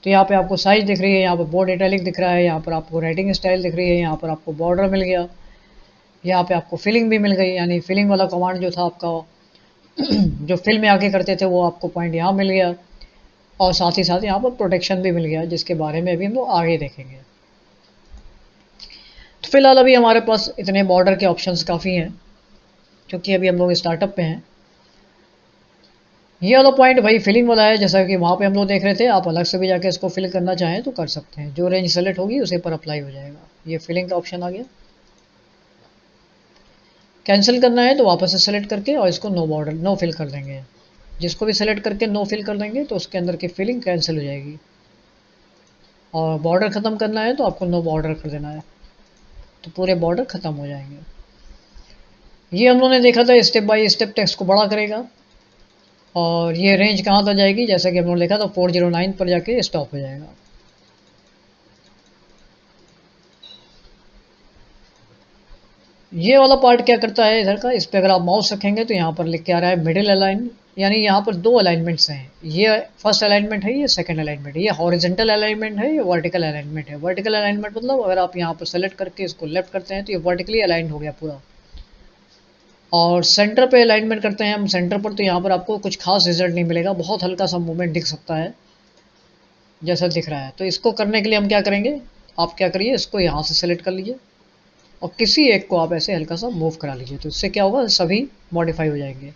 तो यहाँ पे आपको साइज दिख रही है, यहाँ पर बोर्ड इटैलिक दिख रहा है, यहाँ पर आपको राइटिंग स्टाइल दिख रही है, यहाँ पर आपको बॉर्डर मिल गया, यहाँ पे आपको फिलिंग भी मिल गई। यानी फिलिंग वाला कमांड जो था आपका जो फिल में आके करते थे वो आपको पॉइंट यहाँ मिल गया, और साथ ही साथ यहाँ पर प्रोटेक्शन भी मिल गया, जिसके बारे में अभी हम लोग आगे देखेंगे। तो फिलहाल अभी हमारे पास इतने बॉर्डर के ऑप्शंस काफ़ी हैं, क्योंकि अभी हम लोग स्टार्टअप पे हैं। ये वाला पॉइंट भाई फिलिंग वाला है, जैसा कि वहाँ पे हम लोग देख रहे थे। आप अलग से भी जाके इसको फिल करना चाहें तो कर सकते हैं, जो रेंज सेलेक्ट होगी उसी पर अप्लाई हो जाएगा। ये फिलिंग का ऑप्शन आ गया। कैंसिल करना है तो वापस से सेलेक्ट करके और इसको नो बॉर्डर नो फिल कर देंगे। जिसको भी सेलेक्ट करके नो फिल कर देंगे तो उसके अंदर की फिलिंग कैंसिल हो जाएगी। और बॉर्डर ख़त्म करना है तो आपको नो बॉर्डर कर देना है, तो पूरे बॉर्डर ख़त्म हो जाएंगे। ये हम लोगों ने देखा था स्टेप बाय स्टेप टेक्स्ट को बड़ा करेगा, और ये रेंज कहाँ तक जाएगी, जैसा कि हम लोगों ने देखा था 409 पर जाके स्टॉप हो जाएगा। ये वाला पार्ट क्या करता है इधर का, इस पर अगर आप माउस रखेंगे तो यहाँ पर लिख के आ रहा है मिडिल अलाइन। यानी यहाँ पर दो अलाइनमेंट्स हैं, ये फर्स्ट अलाइनमेंट है, ये सेकंड अलाइनमेंट है। ये हॉरिजॉन्टल अलाइनमेंट है, ये वर्टिकल अलाइनमेंट है। वर्टिकल अलाइनमेंट मतलब अगर आप यहाँ पर सेलेक्ट करके इसको लेफ्ट करते हैं तो ये वर्टिकली अलाइंड हो गया पूरा। और सेंटर पे अलाइनमेंट करते हैं हम सेंटर पर, तो यहाँ पर आपको कुछ खास रिजल्ट नहीं मिलेगा, बहुत हल्का सा मूवमेंट दिख सकता है जैसा दिख रहा है। तो इसको करने के लिए हम क्या करेंगे, आप क्या करिए, इसको यहाँ से सेलेक्ट कर लीजिए और किसी एक को आप ऐसे हल्का सा मूव करा लीजिए, तो इससे क्या होगा, सभी मॉडिफाई हो जाएंगे।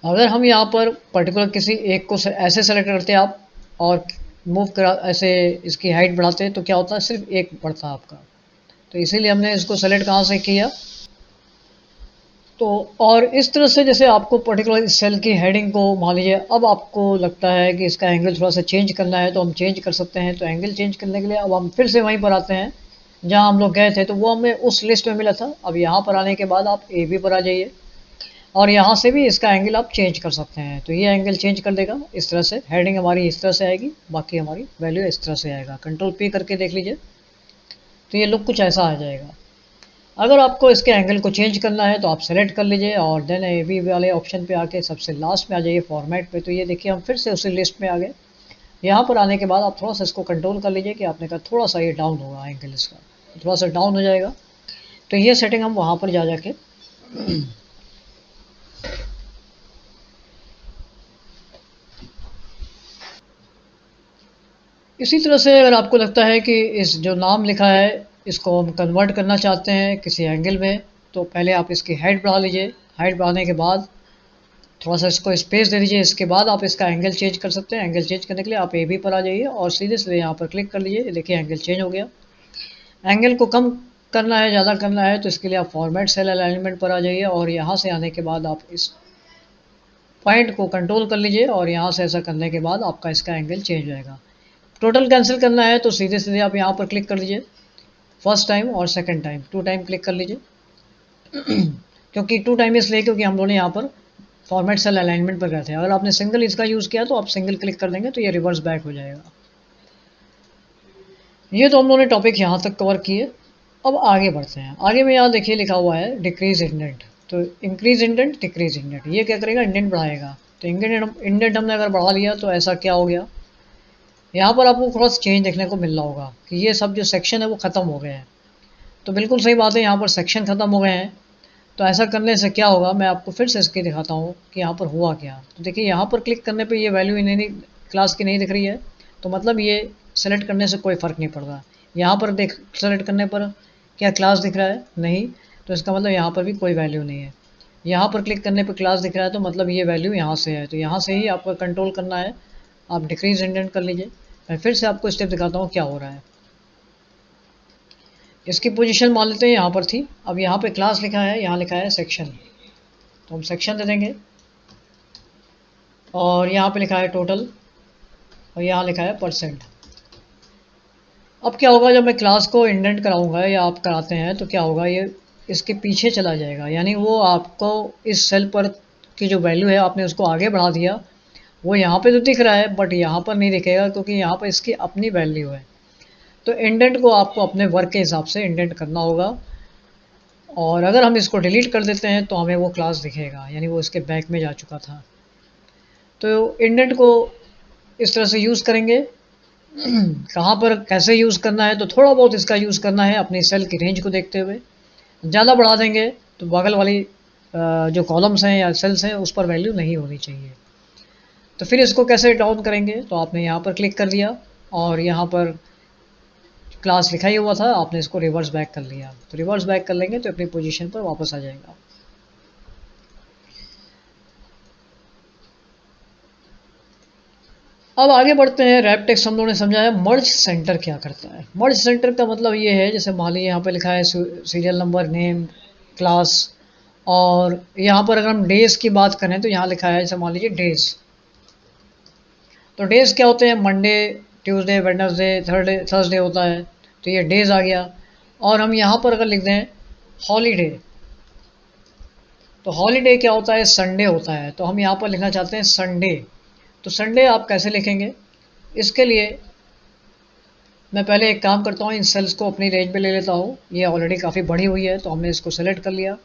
अगर हम यहाँ पर पर्टिकुलर किसी एक को ऐसे सेलेक्ट करते हैं आप और मूव करा ऐसे इसकी हाइट बढ़ाते हैं तो क्या होता है, सिर्फ एक बढ़ता है आपका। तो इसीलिए हमने इसको सेलेक्ट कहाँ से किया। तो और इस तरह से जैसे आपको पर्टिकुलर इस सेल की हेडिंग को मान लीजिए अब आपको लगता है कि इसका एंगल थोड़ा सा चेंज करना है तो हम चेंज कर सकते हैं। तो एंगल चेंज करने के लिए अब हम फिर से वहीं पर आते हैं जहाँ हम लोग गए थे, तो वो हमें उस लिस्ट में मिला था। अब यहाँ पर आने के बाद आप ए बी पर आ जाइए और यहाँ से भी इसका एंगल आप चेंज कर सकते हैं। तो ये एंगल चेंज कर देगा इस तरह से। हेडिंग हमारी इस तरह से आएगी, बाकी हमारी वैल्यू इस तरह से आएगा। कंट्रोल पी करके देख लीजिए तो ये लुक कुछ ऐसा आ जाएगा। अगर आपको इसके एंगल को चेंज करना है तो आप सेलेक्ट कर लीजिए और देन ए बी वाले ऑप्शन पे आके सबसे लास्ट में आ जाइए फॉर्मेट पे। तो ये देखिए हम फिर से उसी लिस्ट में आ गए। यहाँ पर आने के बाद आप थोड़ा सा इसको कंट्रोल कर लीजिए कि आपने कहा थोड़ा सा ये डाउन होगा एंगल इसका, थोड़ा सा डाउन हो जाएगा। तो ये सेटिंग हम वहाँ पर जा जाके इसी तरह से अगर आपको लगता है कि इस जो नाम लिखा है इसको हम कन्वर्ट करना चाहते हैं किसी एंगल में, तो पहले आप इसकी हाइट बढ़ा लीजिए। हाइट बढ़ाने के बाद थोड़ा सा इसको स्पेस दे दीजिए। इसके बाद आप इसका एंगल चेंज कर सकते हैं। एंगल चेंज करने के लिए आप ए बी पर आ जाइए और सीधे सीधे यहाँ पर क्लिक कर लीजिए। देखिए एंगल चेंज हो गया। एंगल को कम करना है, ज़्यादा करना है, तो इसके लिए आप फॉर्मेट सेल अलाइनमेंट पर आ जाइए और यहाँ से आने के बाद आप इस पॉइंट को कंट्रोल कर लीजिए और यहाँ से ऐसा करने के बाद आपका इसका एंगल चेंज हो जाएगा। टोटल कैंसिल करना है तो सीधे सीधे आप यहाँ पर क्लिक कर लीजिए, फर्स्ट टाइम और सेकंड टाइम 2 टाइम क्लिक कर लीजिए। क्योंकि 2 टाइम इसलिए क्योंकि हम लोगों ने यहाँ पर फॉर्मेट सेल अलाइनमेंट पर गए थे। अगर आपने सिंगल इसका यूज़ किया तो आप सिंगल क्लिक कर देंगे तो ये रिवर्स बैक हो जाएगा। ये तो हम लोगों ने टॉपिक यहाँ तक कवर किए। अब आगे बढ़ते हैं। आगे में यहाँ देखिए लिखा हुआ है डिक्रीज इंडेंट। तो इंक्रीज इंडेंट, डिक्रीज इंडेंट, ये क्या करेगा, इंडेंट बढ़ाएगा। तो इंडेंट हमने अगर बढ़ा लिया तो ऐसा क्या हो गया, यहाँ पर आपको थोड़ा सा चेंज देखने को मिल रहा होगा कि ये सब जो सेक्शन है वो ख़त्म हो गए हैं। तो बिल्कुल सही बात है, यहाँ पर सेक्शन ख़त्म हो गए हैं। तो ऐसा करने से क्या होगा, मैं आपको फिर से इसके दिखाता हूँ कि यहाँ पर हुआ क्या। तो देखिए यहाँ पर क्लिक करने पे ये वैल्यू नहीं क्लास की नहीं दिख रही है, तो मतलब ये सेलेक्ट करने से कोई फ़र्क नहीं पड़ रहा। यहाँ पर देख सेलेक्ट करने पर क्या क्लास दिख रहा है, नहीं, तो इसका मतलब यहाँ पर भी कोई वैल्यू नहीं है। यहाँ पर क्लिक करने पर क्लास दिख रहा है तो मतलब ये वैल्यू यहाँ से है। तो यहाँ से ही आपको कंट्रोल करना है, आप डिक्रीज इंडेंट कर लीजिए। मैं फिर से आपको स्टेप दिखाता हूँ क्या हो रहा है। इसकी पोजीशन मान लेते हैं यहाँ पर थी, अब यहाँ पे क्लास लिखा है, यहाँ लिखा है सेक्शन, तो हम सेक्शन दे देंगे। और यहाँ पे लिखा है टोटल और यहाँ लिखा है परसेंट। अब क्या होगा, जब मैं क्लास को इंडेंट कराऊंगा या आप कराते हैं तो क्या होगा, ये इसके पीछे चला जाएगा। यानी वो आपको इस सेल पर की जो वैल्यू है आपने उसको आगे बढ़ा दिया, वो यहाँ पे तो दिख रहा है बट यहाँ पर नहीं दिखेगा क्योंकि यहाँ पर इसकी अपनी वैल्यू है। तो इंडेंट को आपको अपने वर्क के हिसाब से इंडेंट करना होगा। और अगर हम इसको डिलीट कर देते हैं तो हमें वो क्लास दिखेगा, यानी वो इसके बैक में जा चुका था। तो इंडेंट को इस तरह से यूज़ करेंगे। कहाँ पर कैसे यूज़ करना है, तो थोड़ा बहुत इसका यूज़ करना है अपनी सेल की रेंज को देखते हुए। ज़्यादा बढ़ा देंगे तो बगल वाली जो कॉलम्स हैं या सेल्स हैं उस पर वैल्यू नहीं होनी चाहिए। तो फिर इसको कैसे डाउन करेंगे, तो आपने यहाँ पर क्लिक कर दिया और यहाँ पर क्लास लिखा ही हुआ था, आपने इसको रिवर्स बैक कर लिया। तो रिवर्स बैक कर लेंगे तो अपनी पोजीशन पर वापस आ जाएगा। अब आगे बढ़ते हैं। रैप टेक्स्ट हम लोगों ने समझा है। मर्ज सेंटर क्या करता है। मर्ज सेंटर का मतलब ये है, जैसे मान लीजिए यहाँ पे लिखा है सीरियल नंबर, नेम, क्लास, और यहाँ पर अगर हम डेज की बात करें तो यहाँ लिखा है, जैसे मान लीजिए डेज। तो डेज क्या होते हैं, मंडे, ट्यूसडे, वेडनेसडे, थर्सडे होता है, तो ये डेज आ गया। और हम यहाँ पर अगर लिख दें हॉलीडे, तो हॉलीडे क्या होता है, संडे होता है। तो हम यहाँ पर लिखना चाहते हैं संडे। तो संडे आप कैसे लिखेंगे, इसके लिए मैं पहले एक काम करता हूँ, इन सेल्स को अपनी रेंज में ले लेता हूँ। ये ऑलरेडी काफ़ी बड़ी हुई है तो हमने इसको सेलेक्ट कर लिया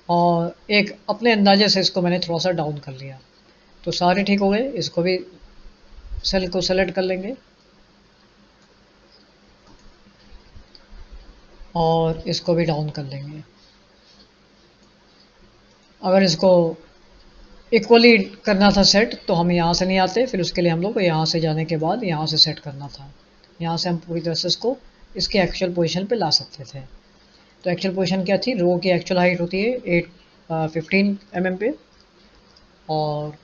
और एक अपने अंदाजे से इसको मैंने थोड़ा सा डाउन कर लिया। तो सारे ठीक हो गए। इसको भी सेल को सेलेक्ट कर लेंगे और इसको भी डाउन कर लेंगे। अगर इसको इक्वली करना था सेट तो हम यहाँ से नहीं आते, फिर उसके लिए हम लोग को यहाँ से जाने के बाद यहाँ से सेट करना था। यहाँ से हम पूरी तरह से इसको इसके एक्चुअल पोजीशन पे ला सकते थे। तो एक्चुअल पोजीशन क्या थी, रो की एक्चुअल हाइट होती है 15 mm पे और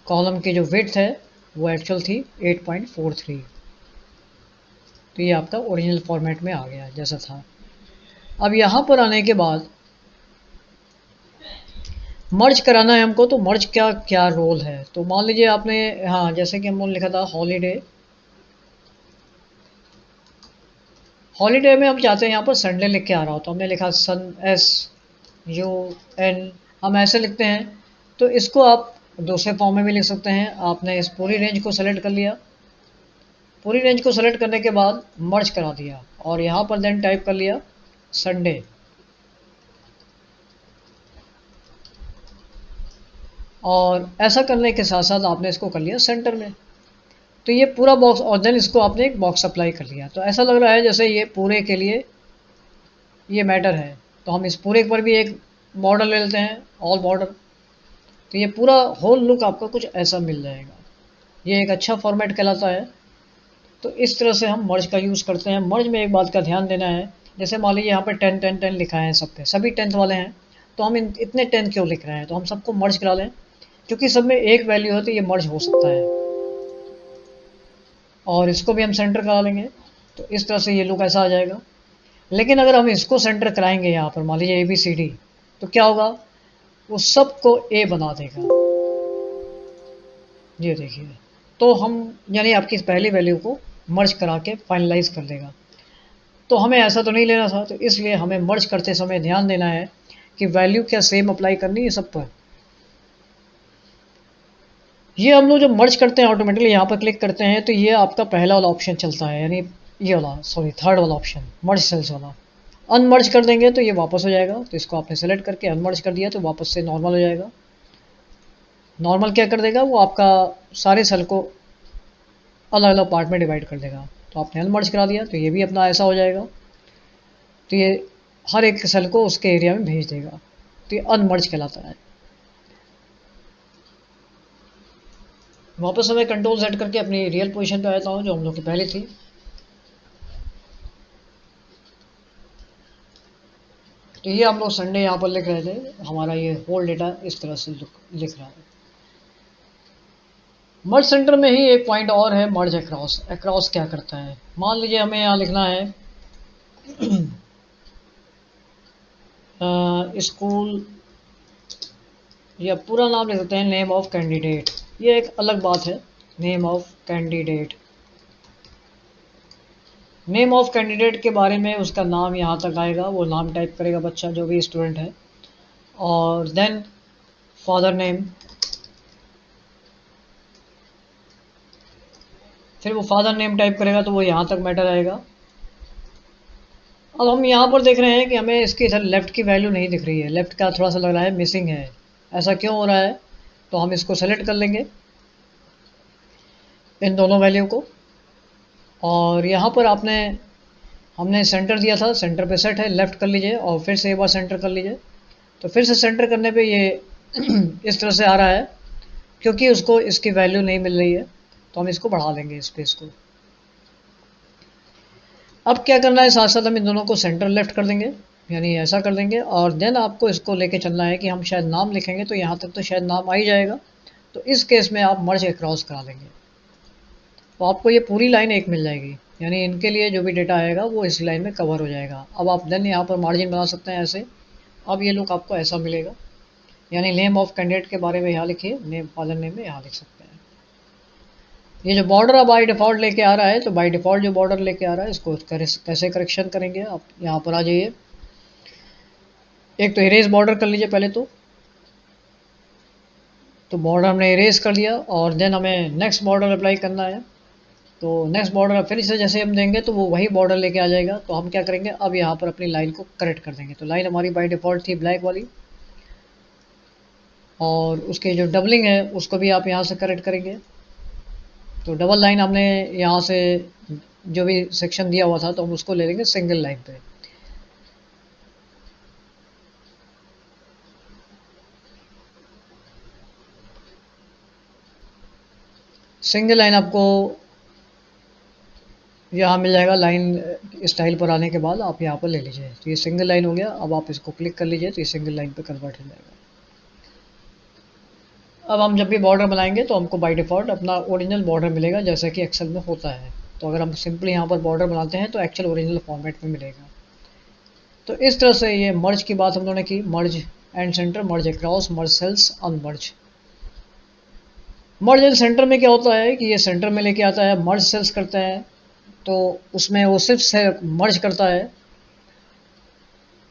कॉलम की जो विड्थ है वो एक्चुअल थी 8.43। तो ये आपका ओरिजिनल फॉर्मेट में आ गया जैसा था। अब यहाँ पर आने के बाद मर्ज कराना है हमको, तो मर्ज क्या क्या रोल है। तो मान लीजिए आपने, हाँ, जैसे कि हमने लिखा था हॉलीडे, हॉलीडे में हम चाहते हैं यहाँ पर संडे लिख के आ रहा हो, तो हमने लिखा SUN, हम ऐसे लिखते हैं। तो इसको आप दूसरे फॉर्म में भी लिख सकते हैं। आपने इस पूरी रेंज को सेलेक्ट कर लिया, पूरी रेंज को सेलेक्ट करने के बाद मर्ज करा दिया और यहाँ पर देन टाइप कर लिया संडे, और ऐसा करने के साथ साथ आपने इसको कर लिया सेंटर में। तो ये पूरा बॉक्स, और देन इसको आपने एक बॉक्स अप्लाई कर लिया। तो ऐसा लग रहा है जैसे ये पूरे के लिए ये मैटर है। तो हम इस पूरे पर भी एक बॉर्डर ले लेते हैं, ऑल बॉर्डर। तो ये पूरा होल लुक आपका कुछ ऐसा मिल जाएगा। ये एक अच्छा फॉर्मेट कहलाता है। तो इस तरह से हम मर्ज का यूज़ करते हैं। मर्ज में एक बात का ध्यान देना है, जैसे मान लीजिए यहाँ पर 10 10 10 लिखा है सब पे, सभी 10th वाले हैं, तो हम इतने 10 क्यों लिख रहे हैं? तो हम सबको मर्ज करा लें, क्योंकि सब में एक वैल्यू है तो ये मर्ज हो सकता है। और इसको भी हम सेंटर करा लेंगे, तो इस तरह से ये लुक ऐसा आ जाएगा। लेकिन अगर हम इसको सेंटर कराएंगे यहाँ पर, मान लीजिए ABCD, तो क्या होगा, वो सबको A बना देगा। ये देखिए, तो हम यानी आपकी पहली वैल्यू को मर्ज करा के फाइनलाइज कर देगा। तो हमें ऐसा तो नहीं लेना था, तो इसलिए हमें मर्ज करते समय ध्यान देना है कि वैल्यू क्या सेम अप्लाई करनी है सब पर। ये हम लोग जब मर्ज करते हैं ऑटोमेटिकली यहाँ पर क्लिक करते हैं, तो ये आपका पहला वाला ऑप्शन चलता है, यानी ये वाला, सॉरी थर्ड वाला ऑप्शन, मर्ज सेल्स वाला। अनमर्ज कर देंगे तो ये वापस हो जाएगा। तो इसको आपने सेलेक्ट करके अनमर्ज कर दिया तो वापस से नॉर्मल हो जाएगा। नॉर्मल क्या कर देगा, वो आपका सारे सेल को अलग अलग पार्ट में डिवाइड कर देगा। तो आपने अनमर्ज करा दिया तो ये भी अपना ऐसा हो जाएगा। तो ये हर एक सेल को उसके एरिया में भेज देगा। तो ये अनमर्ज कहलाता है। वापस मैं कंट्रोल सेट करके अपनी रियल पोजीशन पे आता हूँ जो हम लोग की पहले थी। तो ये हम लोग संडे यहाँ पर लिख रहे थे, हमारा ये होल डेटा इस तरह से लिख रहा है। मर्ज सेंटर में ही एक पॉइंट और है, मर्ज अक्रॉस। अक्रॉस क्या करता है, मान लीजिए हमें यहाँ लिखना है स्कूल, या पूरा नाम लिख देते हैं नेम ऑफ कैंडिडेट। ये एक अलग बात है, name of candidate. Name of candidate के बारे में उसका नाम यहाँ तक आएगा, वो नाम टाइप करेगा बच्चा जो भी स्टूडेंट है। और देन फादर नेम, फिर वो फादर नेम टाइप करेगा तो वो यहाँ तक मैटर आएगा। अब हम यहाँ पर देख रहे हैं कि हमें इसकी इधर लेफ़्ट की वैल्यू नहीं दिख रही है, लेफ़्ट का थोड़ा सा लग रहा है मिसिंग है। ऐसा क्यों हो रहा है, तो हम इसको सेलेक्ट कर लेंगे इन दोनों वैल्यू को। और यहाँ पर हमने सेंटर दिया था, सेंटर पे सेट है, लेफ़्ट कर लीजिए और फिर से एक बार सेंटर कर लीजिए। तो फिर से सेंटर करने पे ये इस तरह से आ रहा है, क्योंकि उसको इसकी वैल्यू नहीं मिल रही है। तो हम इसको बढ़ा देंगे स्पेस को। अब क्या करना है, साथ साथ हम इन दोनों को सेंटर लेफ्ट कर देंगे, यानी ऐसा कर देंगे। और देन आपको इसको लेके चलना है कि हम शायद नाम लिखेंगे तो यहाँ तक तो शायद नाम आ ही जाएगा। तो इस केस में आप मर्ज अक्रॉस करा देंगे, तो आपको ये पूरी लाइन एक मिल जाएगी, यानी इनके लिए जो भी डेटा आएगा वो इस लाइन में कवर हो जाएगा। अब आप देन यहाँ पर मार्जिन बना सकते हैं ऐसे। अब ये लुक आपको ऐसा मिलेगा, यानी नेम ऑफ कैंडिडेट के बारे में यहाँ लिखिए, नेम फादर नेम में यहाँ लिख सकते हैं। ये जो बॉर्डर अब बाई डिफ़ॉल्ट लेके आ रहा है, तो बाई डिफ़ॉल्ट जो बॉर्डर लेके आ रहा है इसको कैसे करेक्शन करेंगे, आप यहाँ पर आ जाइए। एक तो इरेज बॉर्डर कर लीजिए पहले तो बॉर्डर हमने इरेज कर दिया। और देन हमें नेक्स्ट बॉर्डर अप्लाई करना है। तो नेक्स्ट बॉर्डर फिर से जैसे हम देंगे तो वो वही बॉर्डर लेके आ जाएगा। तो हम क्या करेंगे, अब यहाँ पर अपनी लाइन को करेक्ट कर देंगे। तो लाइन हमारी बाई डिफ़ॉल्ट थी ब्लैक वाली, और उसके जो डबलिंग है उसको भी आप यहाँ से करेक्ट करेंगे। तो डबल लाइन हमने यहाँ से जो भी सेक्शन दिया हुआ था तो हम उसको ले लेंगे सिंगल लाइन पे। सिंगल लाइन आपको यहाँ मिल जाएगा, लाइन स्टाइल पर आने के बाद आप यहाँ पर ले लीजिए। तो ये सिंगल लाइन हो गया। अब आप इसको क्लिक कर लीजिए तो ये सिंगल लाइन पे कन्वर्ट हो जाएगा। अब हम जब भी बॉर्डर बनाएंगे तो हमको बाय डिफ़ॉल्ट अपना ओरिजिनल बॉर्डर मिलेगा, जैसा कि एक्सेल में होता है। तो अगर हम सिंपली यहाँ पर बॉर्डर बनाते हैं तो एक्चुअल ओरिजिनल फॉर्मेट में मिलेगा। तो इस तरह से ये मर्ज की बात हम लोगों ने की, merge and centre, merge across, merge cells, unmerge. Merge and centre में क्या होता है कि ये सेंटर में लेके आता है, मर्ज सेल्स करता है तो उसमें वो सिर्फ से मर्ज करता है।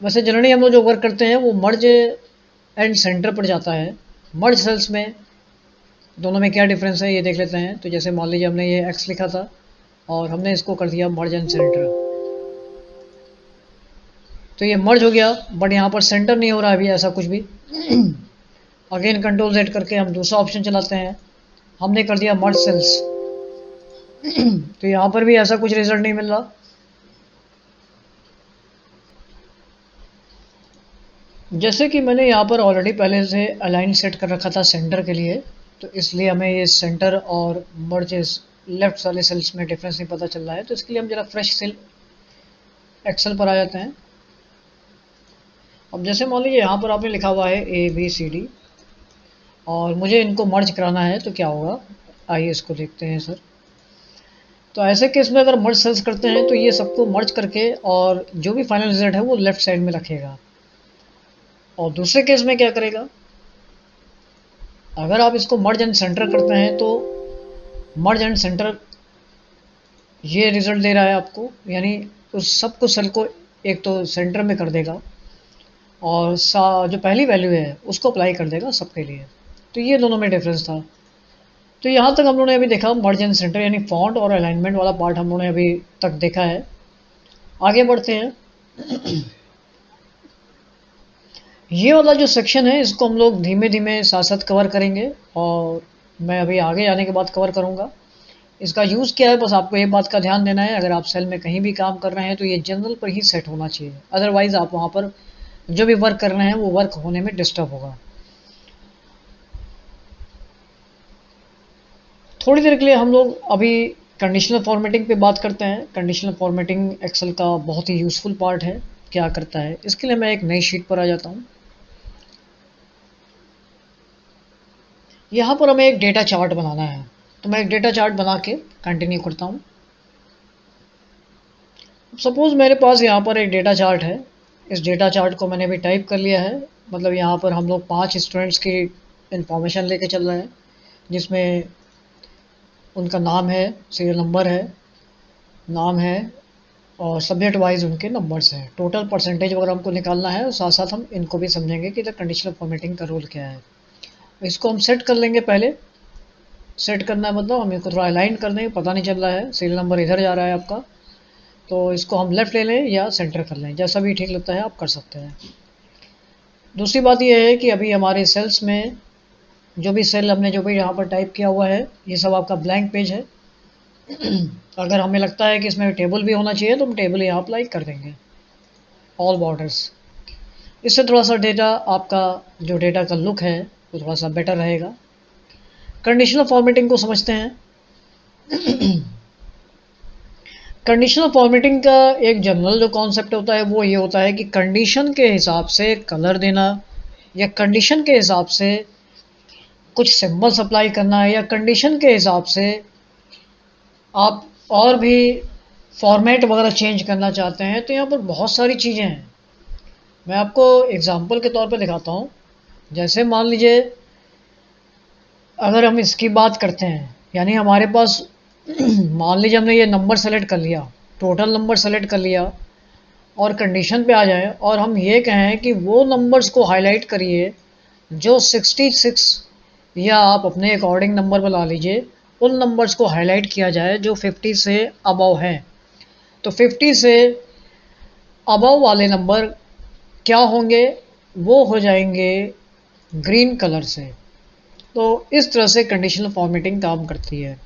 वैसे जनरली हम लोग जो वर्क करते हैं वो मर्ज एंड सेंटर पर जाता है। मर्ज सेल्स में दोनों में क्या डिफरेंस है ये देख लेते हैं। तो जैसे मान लीजिए हमने ये एक्स लिखा था और हमने इसको कर दिया मर्ज एंड सेंटर। तो ये मर्ज हो गया, बट यहाँ पर सेंटर नहीं हो रहा है अभी ऐसा कुछ भी। अगेन कंट्रोल Z करके हम दूसरा ऑप्शन चलाते हैं, हमने कर दिया मर्ज सेल्स। तो यहाँ पर भी ऐसा कुछ रिजल्ट नहीं मिल रहा। जैसे कि मैंने यहाँ पर ऑलरेडी पहले से अलाइन सेट कर रखा था सेंटर के लिए, तो इसलिए हमें ये सेंटर और मर्जेस लेफ्ट वाले सेल्स में डिफरेंस नहीं पता चल रहा है। तो इसके लिए हम जरा फ्रेश सेल एक्सेल पर आ जाते हैं। अब जैसे मान लीजिए यहाँ पर आपने लिखा हुआ है ABCD और मुझे इनको मर्ज कराना है, तो क्या होगा, आइए इसको देखते हैं सर। तो ऐसे केस में अगर मर्ज सेल्स करते हैं तो ये सबको मर्ज करके और जो भी फाइनल रिजल्ट है वो लेफ्ट साइड में रखेगा। और दूसरे केस में क्या करेगा, अगर आप इसको मर्ज एंड सेंटर करते हैं तो मर्ज एंड सेंटर ये रिजल्ट दे रहा है आपको, यानी उस सब कुछ सेल को एक तो सेंटर में कर देगा और जो पहली वैल्यू है उसको अप्लाई कर देगा सबके लिए। तो ये दोनों में डिफरेंस था। तो यहाँ तक हम लोगों ने अभी देखा मर्ज एंड सेंटर, यानी फॉन्ट और अलाइनमेंट वाला पार्ट हम लोगों ने अभी तक देखा है। आगे बढ़ते हैं। ये वाला जो सेक्शन है इसको हम लोग धीमे धीमे साथ साथ कवर करेंगे और मैं अभी आगे जाने के बाद कवर करूँगा। इसका यूज़ क्या है, बस आपको ये बात का ध्यान देना है, अगर आप सेल में कहीं भी काम कर रहे हैं तो ये जनरल पर ही सेट होना चाहिए, अदरवाइज़ आप वहाँ पर जो भी वर्क कर रहे हैं वो वर्क होने में डिस्टर्ब होगा। थोड़ी देर के लिए हम लोग अभी कंडीशनल फॉर्मेटिंग पे बात करते हैं। कंडीशनल फॉर्मेटिंग एक्सेल का बहुत ही यूज़फुल पार्ट है। क्या करता है, इसके लिए मैं एक नई शीट पर आ जाता हूँ। यहाँ पर हमें एक डेटा चार्ट बनाना है, तो मैं एक डेटा चार्ट बना के कंटिन्यू करता हूँ। सपोज़ मेरे पास यहाँ पर एक डेटा चार्ट है, इस डेटा चार्ट को मैंने भी टाइप कर लिया है। मतलब यहाँ पर हम लोग 5 स्टूडेंट्स की इंफॉर्मेशन लेके चल रहे हैं, जिसमें उनका नाम है, सीरियल नंबर है, नाम है और सब्जेक्ट वाइज उनके नंबर्स हैं। टोटल परसेंटेज वगैरह हमको निकालना है और साथ साथ हम इनको भी समझेंगे कि द कंडीशनल फॉर्मेटिंग का रोल क्या है। इसको हम सेट कर लेंगे। पहले सेट करना है मतलब हम इसको थोड़ा अलाइन कर देंगे, पता नहीं चल रहा है सीरियल नंबर इधर जा रहा है आपका, तो इसको हम लेफ़्ट ले लें या सेंटर कर लें, जैसा भी ठीक लगता है आप कर सकते हैं। दूसरी बात यह है कि अभी हमारे सेल्स में जो भी सेल हमने जो भी यहाँ पर टाइप किया हुआ है ये सब आपका ब्लैंक पेज है। अगर हमें लगता है कि इसमें टेबल भी होना चाहिए तो हम टेबल यहाँ अप्लाई कर देंगे, ऑल बॉर्डर्स। इससे थोड़ा सा डेटा आपका जो डेटा का लुक है वो थोड़ा सा बेटर रहेगा। कंडीशनल फॉर्मेटिंग को समझते हैं। कंडीशनल फॉर्मेटिंग का एक जनरल जो कॉन्सेप्ट होता है वो ये होता है कि कंडीशन के हिसाब से कलर देना या कंडीशन के हिसाब से कुछ सिंबल्स अप्लाई करना है या कंडीशन के हिसाब से आप और भी फॉर्मेट वगैरह चेंज करना चाहते हैं। तो यहाँ पर बहुत सारी चीज़ें हैं, मैं आपको एग्जांपल के तौर पे दिखाता हूँ। जैसे मान लीजिए अगर हम इसकी बात करते हैं, यानी हमारे पास मान लीजिए हमने ये नंबर सेलेक्ट कर लिया, टोटल नंबर सेलेक्ट कर लिया और कंडीशन पे आ जाए और हम ये कहें कि वो नंबर्स को हाईलाइट करिए जो 66 या आप अपने अकॉर्डिंग नंबर बना लीजिए, उन नंबर्स को हाईलाइट किया जाए जो 50 से अबव हैं। तो 50 से अबव वाले नंबर क्या होंगे, वो हो जाएंगे ग्रीन कलर से। तो इस तरह से कंडीशनल फॉर्मेटिंग काम करती है।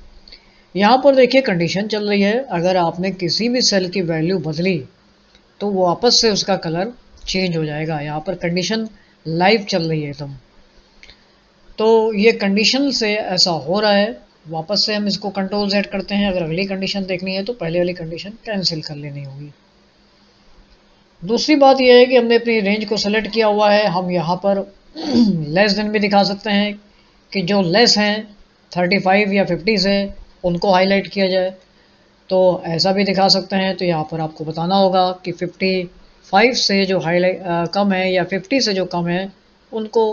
यहाँ पर देखिए कंडीशन चल रही है, अगर आपने किसी भी सेल की वैल्यू बदली तो वो वापस से उसका कलर चेंज हो जाएगा। यहाँ पर कंडीशन लाइव चल रही है एकदम। तो ये कंडीशन से ऐसा हो रहा है। वापस से हम इसको कंट्रोल Z करते हैं, अगर अगली कंडीशन देखनी है तो पहले वाली कंडीशन कैंसिल कर लेनी होगी। दूसरी बात यह है कि हमने अपनी रेंज को सेलेक्ट किया हुआ है, हम यहाँ पर लेस देन भी दिखा सकते हैं कि जो लेस हैं 35 या 50 से उनको हाईलाइट किया जाए, तो ऐसा भी दिखा सकते हैं। तो यहाँ पर आपको बताना होगा कि 55 से जो हाईलाइट कम है या 50 से जो कम है उनको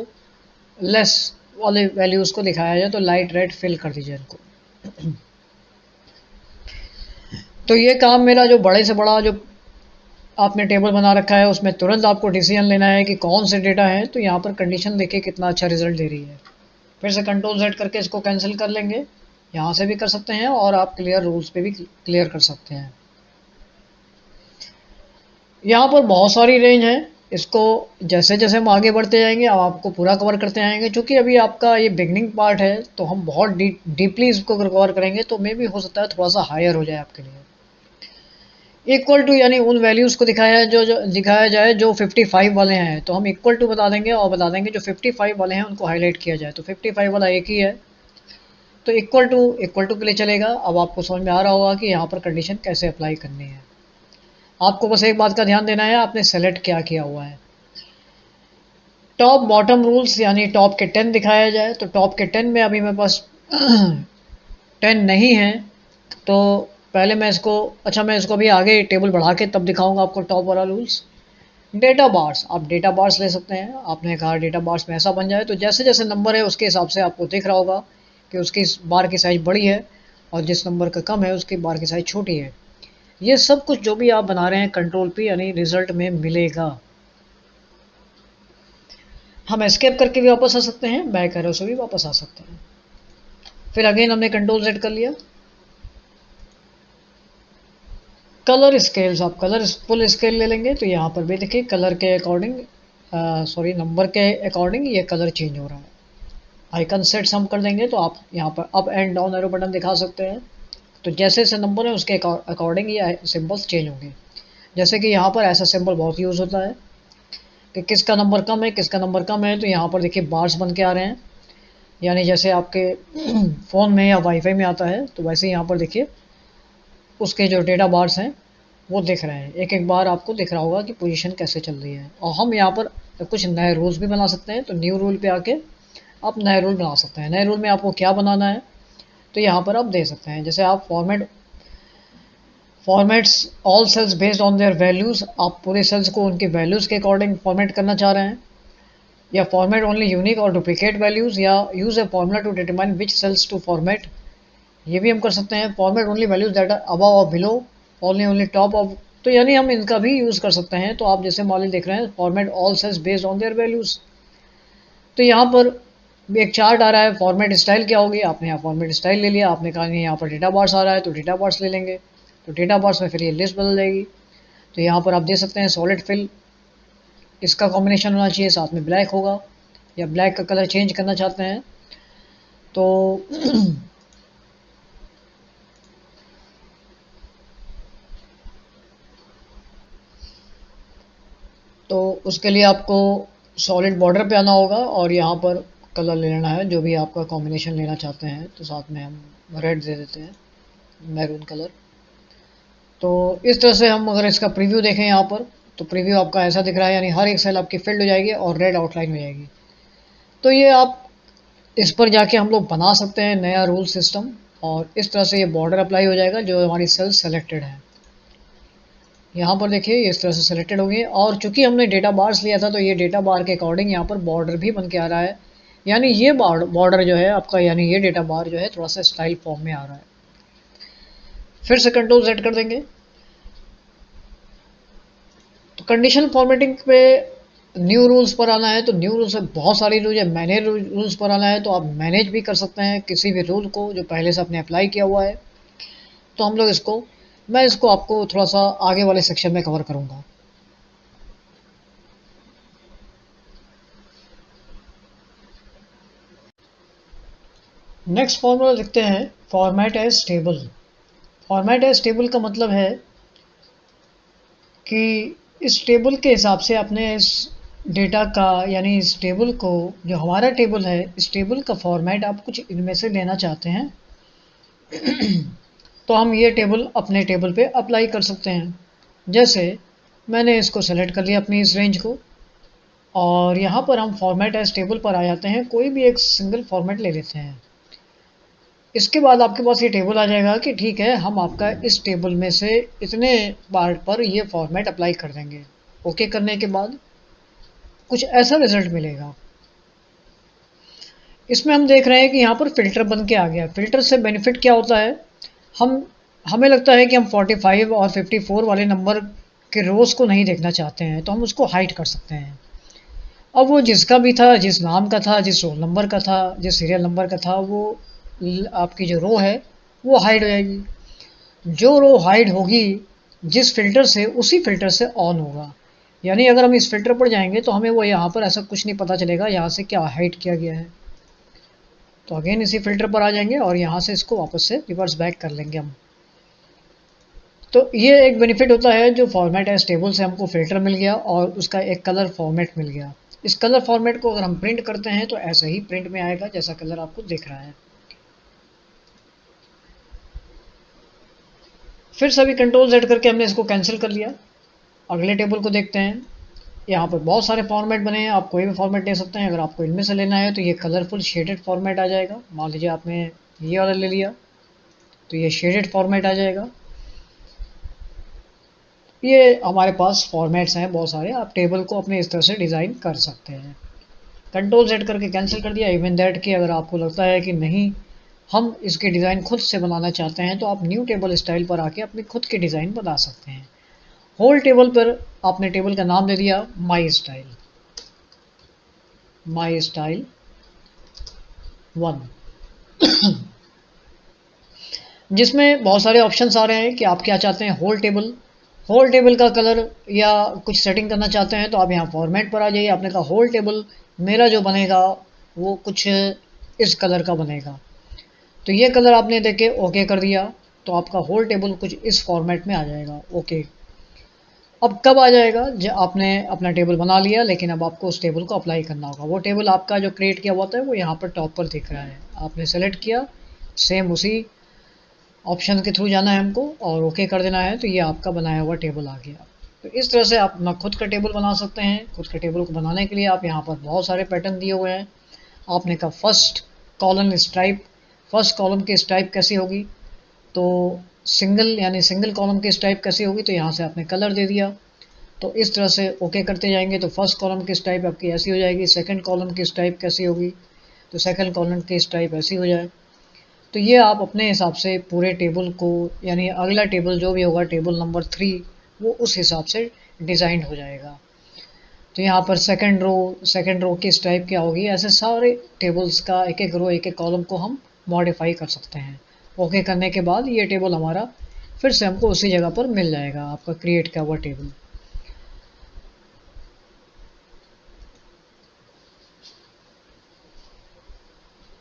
लेस वाले वैल्यूज़ को दिखाया जाए, तो लाइट रेड फिल कर दीजिए इनको। तो ये काम मेरा जो बड़े से बड़ा जो आपने टेबल बना रखा है उसमें तुरंत आपको डिसीजन लेना है कि कौन से डेटा है। तो यहाँ पर कंडीशन देखिए कितना अच्छा रिजल्ट दे रही है। फिर से कंट्रोल Z करके इसको कैंसिल कर लेंगे, यहाँ से भी कर सकते हैं और आप क्लियर रूल्स पे भी क्लियर कर सकते हैं। यहाँ पर बहुत सारी रेंज है। इसको जैसे जैसे हम आगे बढ़ते जाएंगे अब आपको पूरा कवर करते जाएंगे। क्योंकि अभी आपका ये बिगनिंग पार्ट है तो हम बहुत डीपली इसको कवर करेंगे, तो मे भी हो सकता है थोड़ा सा हायर हो जाए आपके लिए। इक्वल टू यानी उन वैल्यूज़ को दिखाया जो दिखाया जाए जो 55 वाले हैं, तो हम इक्वल टू बता देंगे और बता देंगे जो 55 वाले हैं उनको हाईलाइट किया जाए। तो 55 वाला एक ही है, तो इक्वल टू के लिए चलेगा। अब आपको समझ में आ रहा होगा कि यहाँ पर कंडीशन कैसे अप्लाई करनी है। आपको बस एक बात का ध्यान देना है, आपने सेलेक्ट क्या किया हुआ है। टॉप बॉटम रूल्स यानी टॉप के 10 दिखाया जाए, तो टॉप के 10 में अभी मेरे पास 10 नहीं है। तो पहले मैं इसको, अच्छा मैं इसको अभी आगे टेबल बढ़ा के तब दिखाऊंगा आपको टॉप वाला रूल्स। डेटा बार्स, आप डेटा बार्स ले सकते हैं। आपने कहा डेटा बार्स में ऐसा बन जाए, तो जैसे जैसे नंबर है उसके हिसाब से आपको दिख रहा होगा कि उसकी बार की साइज़ बड़ी है और जिस नंबर का कम है उसकी बार की साइज़ छोटी है। ये सब कुछ जो भी आप बना रहे हैं कंट्रोल पी यानी रिजल्ट में मिलेगा। हम एस्केप करके भी वापस आ सकते हैं, बैक एरो से भी वापस आ सकते हैं। फिर अगेन हमने कंट्रोल सेट कर लिया। कलर स्केल्स, आप कलर फुल स्केल ले लेंगे तो यहाँ पर भी देखिए कलर के अकॉर्डिंग, सॉरी नंबर के अकॉर्डिंग ये कलर चेंज हो रहा है। आइकन सेट्स हम कर देंगे तो आप यहाँ पर up and down arrow button दिखा सकते हैं। तो जैसे जैसे नंबर है उसके अकॉर्डिंग ये सिंबल्स चेंज होंगे। जैसे कि यहाँ पर ऐसा सिंबल बहुत यूज़ होता है कि किसका नंबर कम है किसका नंबर कम है, तो यहाँ पर देखिए बार्स बन के आ रहे हैं। यानी जैसे आपके फ़ोन में या वाईफाई में आता है तो वैसे यहाँ पर देखिए उसके जो डेटा बार्स हैं वो दिख रहे हैं। एक एक बार आपको दिख रहा होगा कि पोजीशन कैसे चल रही है। और हम यहाँ पर कुछ नए रूल्स भी बना सकते हैं। तो न्यू रूल पे आके आप नए रूल बना सकते हैं। नए रूल में आपको क्या बनाना है तो यहाँ पर आप दे सकते हैं। जैसे आप formats all cells based on their values, आप पूरे सेल्स को उनके वैल्यूज़ के अकॉर्डिंग फॉर्मेट करना चाह रहे हैं। या फॉर्मेट ओनली यूनिक और डुप्लीकेट वैल्यूज़, या use a formula to determine which cells to format, ये भी हम कर सकते हैं। Format only values that are above और बिलो, ओनली टॉप ऑफ, तो यानी हम इनका भी यूज़ कर सकते हैं। तो आप जैसे मान ली देख रहे हैं format all cells based on their values, तो यहाँ पर एक चार्ट आ रहा है। फॉर्मेट स्टाइल क्या होगी, आपने यहाँ फॉर्मेट स्टाइल ले लिया। आपने कहा नहीं यहाँ पर डेटा बार्स आ रहा है तो डेटा बार्स ले लेंगे। तो डेटा बार्स में फिर ये लिस्ट बदल जाएगी। तो यहाँ पर आप दे सकते हैं सॉलिड फिल, इसका कॉम्बिनेशन होना चाहिए, साथ में ब्लैक होगा, या ब्लैक का कलर चेंज करना चाहते हैं तो तो उसके लिए आपको सॉलिड बॉर्डर पे आना होगा और यहाँ पर कलर ले लेना है जो भी आपका कॉम्बिनेशन लेना चाहते हैं। तो साथ में हम रेड दे देते हैं, मैरून कलर। तो इस तरह से हम अगर इसका प्रीव्यू देखें यहाँ पर, तो प्रीव्यू आपका ऐसा दिख रहा है, यानी हर एक सेल आपकी फिल्ड हो जाएगी और रेड आउटलाइन हो जाएगी। तो ये आप इस पर जाके हम लोग बना सकते हैं नया रूल सिस्टम, और इस तरह से ये बॉर्डर अप्लाई हो जाएगा जो हमारी सेल सेलेक्टेड है। यहाँ पर देखिए ये इस तरह से सिलेक्टेड होंगे। और चूंकि हमने डेटा बार्स लिया था तो ये डेटा बार के अकॉर्डिंग यहाँ पर बॉर्डर भी बन के आ रहा है। यानी ये बॉर्डर जो है आपका, यानी ये डेटा बार जो है थोड़ा सा स्टाइल फॉर्म में आ रहा है। फिर से कंट्रोल सेट कर देंगे। तो कंडीशन फॉर्मेटिंग पे न्यू रूल्स पर आना है, तो न्यू रूल्स में बहुत सारी रूल्स है। मैनेज रूल्स पर आना है तो आप मैनेज भी कर सकते हैं किसी भी रूल को जो पहले से आपने अप्लाई किया हुआ है। तो हम लोग इसको, मैं इसको आपको थोड़ा सा आगे वाले सेक्शन में कवर करूँगा। नेक्स्ट फॉर्मूला लिखते हैं format as table. Format as table का मतलब है कि इस टेबल के हिसाब से आपने इस डेटा का, यानी इस टेबल को, जो हमारा टेबल है इस टेबल का फॉर्मेट आप कुछ इनमें से लेना चाहते हैं तो हम ये टेबल अपने टेबल पे अप्लाई कर सकते हैं। जैसे मैंने इसको सेलेक्ट कर लिया अपनी इस रेंज को, और यहाँ पर हम फॉर्मेट एज टेबल पर आ जाते हैं। कोई भी एक सिंगल फॉर्मेट ले लेते हैं। इसके बाद आपके पास ये टेबल आ जाएगा कि ठीक है हम आपका इस टेबल में से इतने पार्ट पर ये फॉर्मेट अप्लाई कर देंगे। ओके करने के बाद कुछ ऐसा रिजल्ट मिलेगा। इसमें हम देख रहे हैं कि यहाँ पर फ़िल्टर बन के आ गया। फ़िल्टर से बेनिफिट क्या होता है, हमें लगता है कि हम 45 और 54 वाले नंबर के रोज़ को नहीं देखना चाहते हैं तो हम उसको हाइड कर सकते हैं। अब वो जिसका भी था, जिस नाम का था, जिस रोल नंबर का था, जिस सीरियल नंबर का था, वो आपकी जो रो है वो हाइड हो जाएगी। जो रो हाइड होगी जिस फिल्टर से उसी फिल्टर से ऑन होगा। यानी अगर हम इस फिल्टर पर जाएंगे तो हमें वो यहाँ पर ऐसा कुछ नहीं पता चलेगा यहाँ से क्या हाइड किया गया है। तो अगेन इसी फिल्टर पर आ जाएंगे और यहाँ से इसको वापस से रिवर्स बैक कर लेंगे हम। तो ये एक बेनिफिट होता है जो फॉर्मेट एज टेबल से हमको फिल्टर मिल गया और उसका एक कलर फॉर्मेट मिल गया। इस कलर फॉर्मेट को अगर हम प्रिंट करते हैं तो ऐसा ही प्रिंट में आएगा जैसा कलर आपको दिख रहा है। फिर सभी कंट्रोल Z करके हमने इसको कैंसिल कर लिया। अगले टेबल को देखते हैं। यहाँ पर बहुत सारे फॉर्मेट बने हैं, आप कोई भी फॉर्मेट ले सकते हैं। अगर आपको इनमें से लेना है तो ये कलरफुल शेडेड फॉर्मेट आ जाएगा। मान लीजिए आपने ये वाला ले लिया तो ये शेडेड फॉर्मेट आ जाएगा। ये हमारे पास फॉर्मेट्स हैं बहुत सारे, आप टेबल को अपने इस तरह से डिज़ाइन कर सकते हैं। कंट्रोल Z करके कैंसिल कर दिया। इवन दैट कि अगर आपको लगता है कि नहीं हम इसके डिज़ाइन खुद से बनाना चाहते हैं तो आप न्यू टेबल स्टाइल पर आके अपनी खुद के डिज़ाइन बना सकते हैं। होल टेबल पर आपने टेबल का नाम दे दिया माई स्टाइल, माई स्टाइल 1, जिसमें बहुत सारे ऑप्शंस आ रहे हैं कि आप क्या चाहते हैं। होल टेबल का कलर या कुछ सेटिंग करना चाहते हैं तो आप यहाँ फॉर्मेट पर आ जाइए। आपने कहा होल टेबल मेरा जो बनेगा वो कुछ इस कलर का बनेगा, तो ये कलर आपने देके ओके कर दिया तो आपका होल टेबल कुछ इस फॉर्मेट में आ जाएगा। ओके, अब कब आ जाएगा जब आपने अपना टेबल बना लिया लेकिन अब आपको उस टेबल को अप्लाई करना होगा। वो टेबल आपका जो क्रिएट किया हुआ था वो यहाँ पर टॉप पर दिख रहा है, आपने सेलेक्ट किया, सेम उसी ऑप्शन के थ्रू जाना है हमको और ओके कर देना है तो ये आपका बनाया हुआ टेबल आ गया। तो इस तरह से आप अपना खुद का टेबल बना सकते हैं। खुद के टेबल को बनाने के लिए आप यहाँ पर बहुत सारे पैटर्न दिए हुए हैं। आपने कहा first column stripe, first column की स्ट्राइप कैसी होगी, तो सिंगल यानी सिंगल कॉलम की स्ट्राइप कैसी होगी, तो यहाँ से आपने कलर दे दिया। तो इस तरह से ओके करते जाएंगे तो फर्स्ट कॉलम की स्ट्राइप आपकी ऐसी हो जाएगी। सेकंड कॉलम की स्ट्राइप कैसी होगी, तो सेकंड कॉलम की स्ट्राइप ऐसी हो जाए। तो ये आप अपने हिसाब से पूरे टेबल को यानी अगला टेबल जो भी होगा टेबल नंबर 3 वो उस हिसाब से डिज़ाइन हो जाएगा। तो यहाँ पर सेकंड रो की स्ट्राइप क्या होगी, ऐसे सारे टेबल्स का एक एक रो एक एक कॉलम को हम मॉडिफाई कर सकते हैं। ओके करने के बाद ये टेबल हमारा फिर से हमको उसी जगह पर मिल जाएगा, आपका क्रिएट किया हुआ टेबल।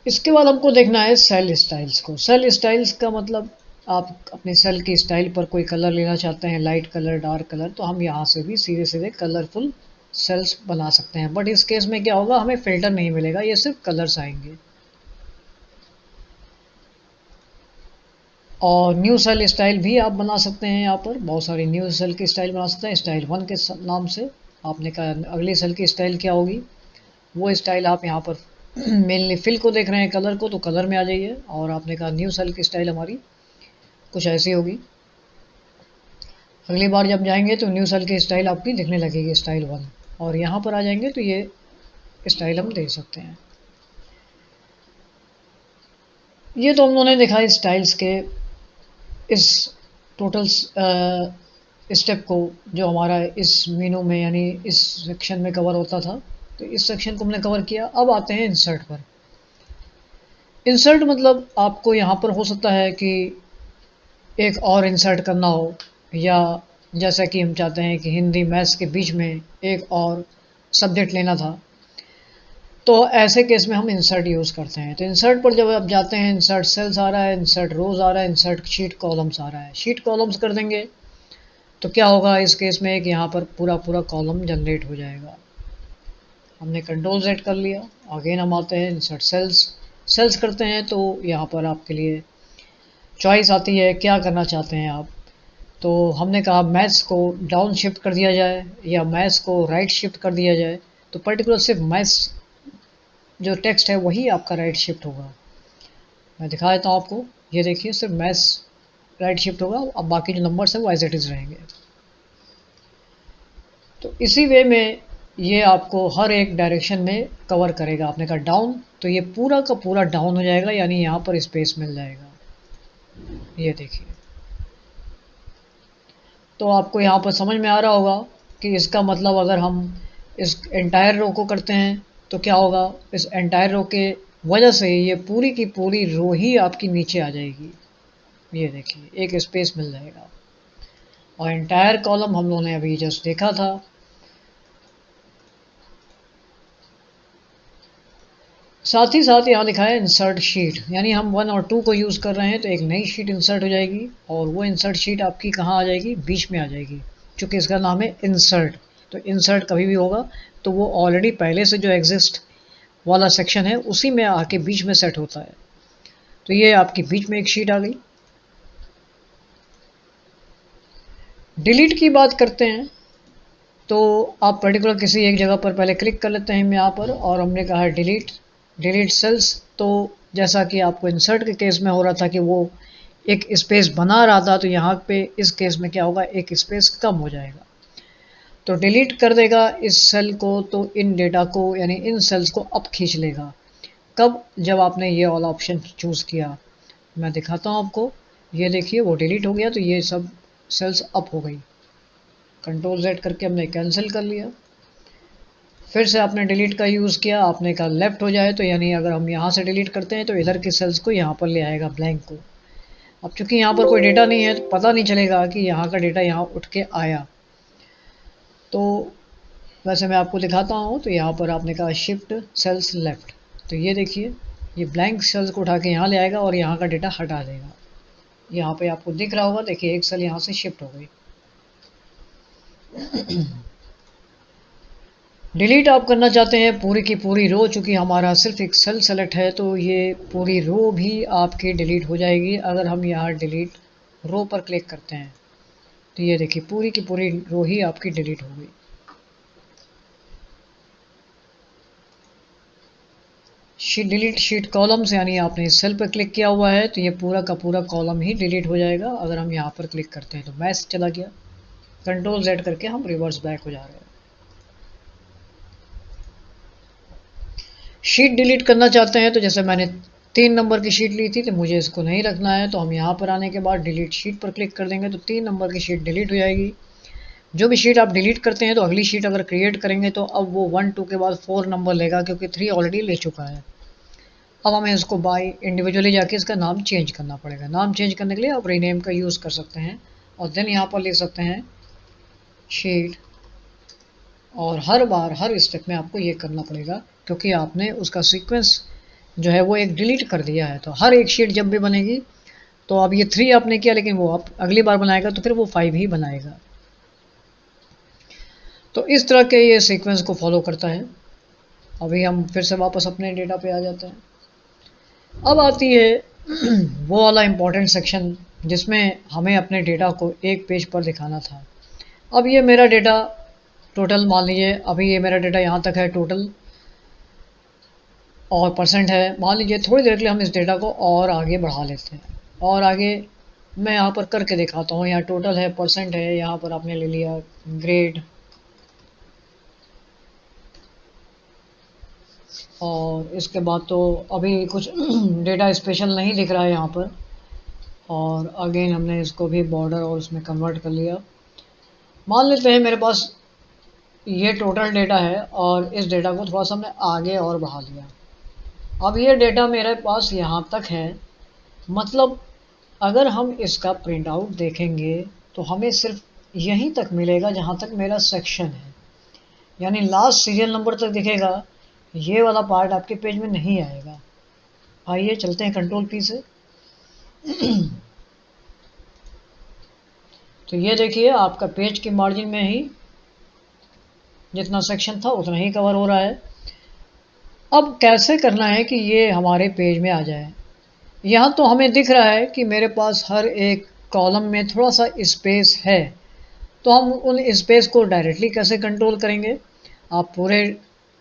इसके बाद हमको देखना है सेल स्टाइल्स को। सेल स्टाइल्स का मतलब आप अपने सेल की स्टाइल पर कोई कलर लेना चाहते हैं, लाइट कलर, डार्क कलर, तो हम यहाँ से भी सीधे सीधे कलरफुल सेल्स बना सकते हैं। बट इस केस में क्या होगा, हमें फिल्टर नहीं मिलेगा, ये सिर्फ कलर्स आएंगे। और न्यू सेल स्टाइल भी आप बना सकते हैं। यहाँ पर बहुत सारी न्यू सेल की स्टाइल बना सकते हैं स्टाइल 1 के नाम से। आपने कहा अगली सेल की स्टाइल क्या होगी, वो स्टाइल आप यहाँ पर मेनली फिल को देख रहे हैं, कलर को, तो कलर में आ जाइए। और आपने कहा न्यू सेल की स्टाइल हमारी कुछ ऐसी होगी। अगली बार जब जाएंगे तो न्यू सेल की स्टाइल आपकी दिखने लगेगी स्टाइल 1, और यहाँ पर आ जाएंगे तो ये स्टाइल हम दे सकते हैं। ये तो हम लोगों ने देखा स्टाइल्स के इस टोटल स्टेप को जो हमारा इस मेनू में यानी इस सेक्शन में कवर होता था, तो इस सेक्शन को हमने कवर किया। अब आते हैं इंसर्ट पर। इंसर्ट मतलब आपको यहाँ पर हो सकता है कि एक और इंसर्ट करना हो, या जैसा कि हम चाहते हैं कि हिंदी मैथ्स के बीच में एक और सब्जेक्ट लेना था, तो ऐसे केस में हम इंसर्ट यूज़ करते हैं। तो इंसर्ट पर जब आप जाते हैं, इंसर्ट सेल्स आ रहा है, इंसर्ट रोज आ रहा है, इंसर्ट शीट कॉलम्स आ रहा है। शीट कॉलम्स कर देंगे तो क्या होगा इस केस में कि यहाँ पर पूरा पूरा कॉलम जनरेट हो जाएगा। हमने कंट्रोल Z कर लिया। अगेन हम आते हैं इंसर्ट सेल्स करते हैं तो यहाँ पर आपके लिए चॉइस आती है क्या करना चाहते हैं आप। तो हमने कहा मैथ्स को डाउन शिफ्ट कर दिया जाए या मैथ्स को राइट शिफ्ट कर दिया जाए। तो पर्टिकुलर सिर्फ मैथ्स जो टेक्स्ट है वही आपका राइट शिफ्ट होगा। मैं दिखा देता हूँ आपको, ये देखिए सिर्फ मैथ्स राइट शिफ्ट होगा, अब बाकी जो नंबर्स हैं वो एज इट इज़ रहेंगे। तो इसी वे में ये आपको हर एक डायरेक्शन में कवर करेगा। आपने कहा डाउन तो ये पूरा का पूरा डाउन हो जाएगा, यानी यहाँ पर स्पेस मिल जाएगा। ये देखिए, तो आपको यहाँ पर समझ में आ रहा होगा कि इसका मतलब अगर हम इस एंटायर रो को करते हैं तो क्या होगा, इस एंटायर रो के वजह से ये पूरी की पूरी रो ही आपकी नीचे आ जाएगी। ये देखिए एक स्पेस मिल जाएगा। और एंटायर कॉलम हम लोगों ने अभी जस्ट देखा था। साथ ही साथ यहाँ लिखा है इंसर्ट शीट, यानी हम 1 और 2 को यूज़ कर रहे हैं तो एक नई शीट इंसर्ट हो जाएगी और वो इंसर्ट शीट आपकी कहाँ आ जाएगी, बीच में आ जाएगी, क्योंकि इसका नाम है इंसर्ट। तो इंसर्ट कभी भी होगा तो वो ऑलरेडी पहले से जो एग्जिस्ट वाला सेक्शन है उसी में आके बीच में सेट होता है। तो ये आपकी बीच में एक शीट आ गई। डिलीट की बात करते हैं तो आप पर्टिकुलर किसी एक जगह पर पहले क्लिक कर लेते हैं यहाँ पर, और हमने कहा है डिलीट सेल्स। तो जैसा कि आपको इंसर्ट के केस में हो रहा था कि वो एक स्पेस बना रहा था, तो यहाँ पे इस केस में क्या होगा, एक स्पेस कम हो जाएगा। तो डिलीट कर देगा इस सेल को, तो इन डेटा को यानी इन सेल्स को अप खींच लेगा। कब, जब आपने ये वाला ऑप्शन चूज़ किया। मैं दिखाता हूँ आपको, ये देखिए वो डिलीट हो गया, तो ये सब सेल्स अप हो गई। कंट्रोल Z करके हमने कैंसिल कर लिया। फिर से आपने डिलीट का यूज़ किया, आपने कहा लेफ़्ट हो जाए, तो यानी अगर हम यहाँ से डिलीट करते हैं तो इधर की सेल्स को यहाँ पर ले आएगा, ब्लैंक को। अब चूंकि यहाँ पर कोई डेटा नहीं है तो पता नहीं चलेगा कि यहाँ का डेटा यहाँ उठ के आया। तो वैसे मैं आपको दिखाता हूँ, तो यहाँ पर आपने कहा शिफ्ट सेल्स लेफ़्ट, तो ये देखिए ये ब्लैंक सेल्स को उठा के यहाँ ले आएगा और यहाँ का डेटा हटा देगा। यहाँ पे आपको दिख रहा होगा, देखिए एक सेल यहाँ से शिफ्ट हो गई। डिलीट आप करना चाहते हैं पूरी की पूरी रो, चूँकि हमारा सिर्फ एक सेल सेलेक्ट है तो ये पूरी रो भी आपकी डिलीट हो जाएगी। अगर हम यहाँ डिलीट रो पर क्लिक करते हैं तो ये देखिए पूरी की पूरी रो ही आपकी डिलीट हो गई। डिलीट शीट कॉलम्स, यानी आपने इस सेल पर क्लिक किया हुआ है तो ये पूरा का पूरा कॉलम ही डिलीट हो जाएगा। अगर हम यहाँ पर क्लिक करते हैं तो मैच चला गया। कंट्रोल Z करके हम रिवर्स बैक हो जा रहे हैं। शीट डिलीट करना चाहते हैं तो जैसे मैंने 3 नंबर की शीट ली थी तो मुझे इसको नहीं रखना है, तो हम यहाँ पर आने के बाद डिलीट शीट पर क्लिक कर देंगे तो 3 नंबर की शीट डिलीट हो जाएगी। जो भी शीट आप डिलीट करते हैं तो अगली शीट अगर क्रिएट करेंगे तो अब वो 1 2 के बाद 4 नंबर लेगा, क्योंकि 3 ऑलरेडी ले चुका है। अब हमें इसको बाय इंडिविजुअली जाके इसका नाम चेंज करना पड़ेगा। नाम चेंज करने के लिए आप रीनेम का यूज़ कर सकते हैं और देन यहाँ पर लिख सकते हैं शीट, और हर बार हर स्टेप में आपको ये करना पड़ेगा क्योंकि आपने उसका सीक्वेंस जो है वो एक डिलीट कर दिया है। तो हर एक शीट जब भी बनेगी तो अब ये 3 आपने किया, लेकिन वो आप अगली बार बनाएगा तो फिर वो 5 ही बनाएगा। तो इस तरह के ये सीक्वेंस को फॉलो करता है। अभी हम फिर से वापस अपने डेटा पे आ जाते हैं। अब आती है वो वाला इम्पोर्टेंट सेक्शन जिसमें हमें अपने डेटा को एक पेज पर दिखाना था। अब ये मेरा डेटा टोटल, मान लीजिए अभी ये मेरा डेटा यहाँ तक है टोटल और परसेंट है। मान लीजिए थोड़ी देर के लिए हम इस डेटा को और आगे बढ़ा लेते हैं, और आगे मैं यहाँ पर करके दिखाता हूँ। यहाँ टोटल है, परसेंट है, यहाँ पर आपने ले लिया ग्रेड, और इसके बाद तो अभी कुछ डेटा स्पेशल नहीं दिख रहा है यहाँ पर। और अगेन हमने इसको भी बॉर्डर और उसमें कन्वर्ट कर लिया। मान लेते हैं मेरे पास ये टोटल डेटा है और इस डेटा को थोड़ा सा हमने आगे और बढ़ा लिया। अब ये डेटा मेरे पास यहाँ तक है, मतलब अगर हम इसका प्रिंट आउट देखेंगे तो हमें सिर्फ यहीं तक मिलेगा जहाँ तक मेरा सेक्शन है, यानी लास्ट सीरियल नंबर तक दिखेगा। ये वाला पार्ट आपके पेज में नहीं आएगा। आइए चलते हैं कंट्रोल P से। तो ये देखिए आपका पेज की मार्जिन में ही जितना सेक्शन था उतना ही कवर हो रहा है। अब कैसे करना है कि ये हमारे पेज में आ जाए। यहाँ तो हमें दिख रहा है कि मेरे पास हर एक कॉलम में थोड़ा सा स्पेस है, तो हम उन स्पेस को डायरेक्टली कैसे कंट्रोल करेंगे। आप पूरे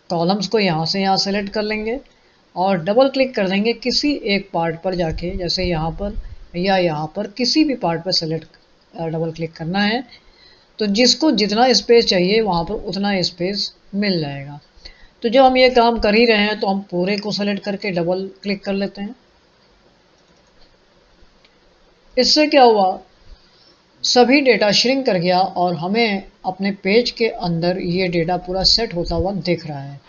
कॉलम्स को यहाँ से यहाँ सेलेक्ट कर लेंगे और डबल क्लिक कर देंगे किसी एक पार्ट पर जाके, जैसे यहाँ पर या यहाँ पर किसी भी पार्ट पर सेलेक्ट डबल क्लिक करना है, तो जिसको जितना स्पेस चाहिए वहाँ पर उतना स्पेस मिल जाएगा। तो जब हम ये काम कर ही रहे हैं तो हम पूरे को सेलेक्ट करके डबल क्लिक कर लेते हैं। इससे क्या हुआ, सभी डेटा श्रिंक कर गया और हमें अपने पेज के अंदर ये डेटा पूरा सेट होता हुआ दिख रहा है।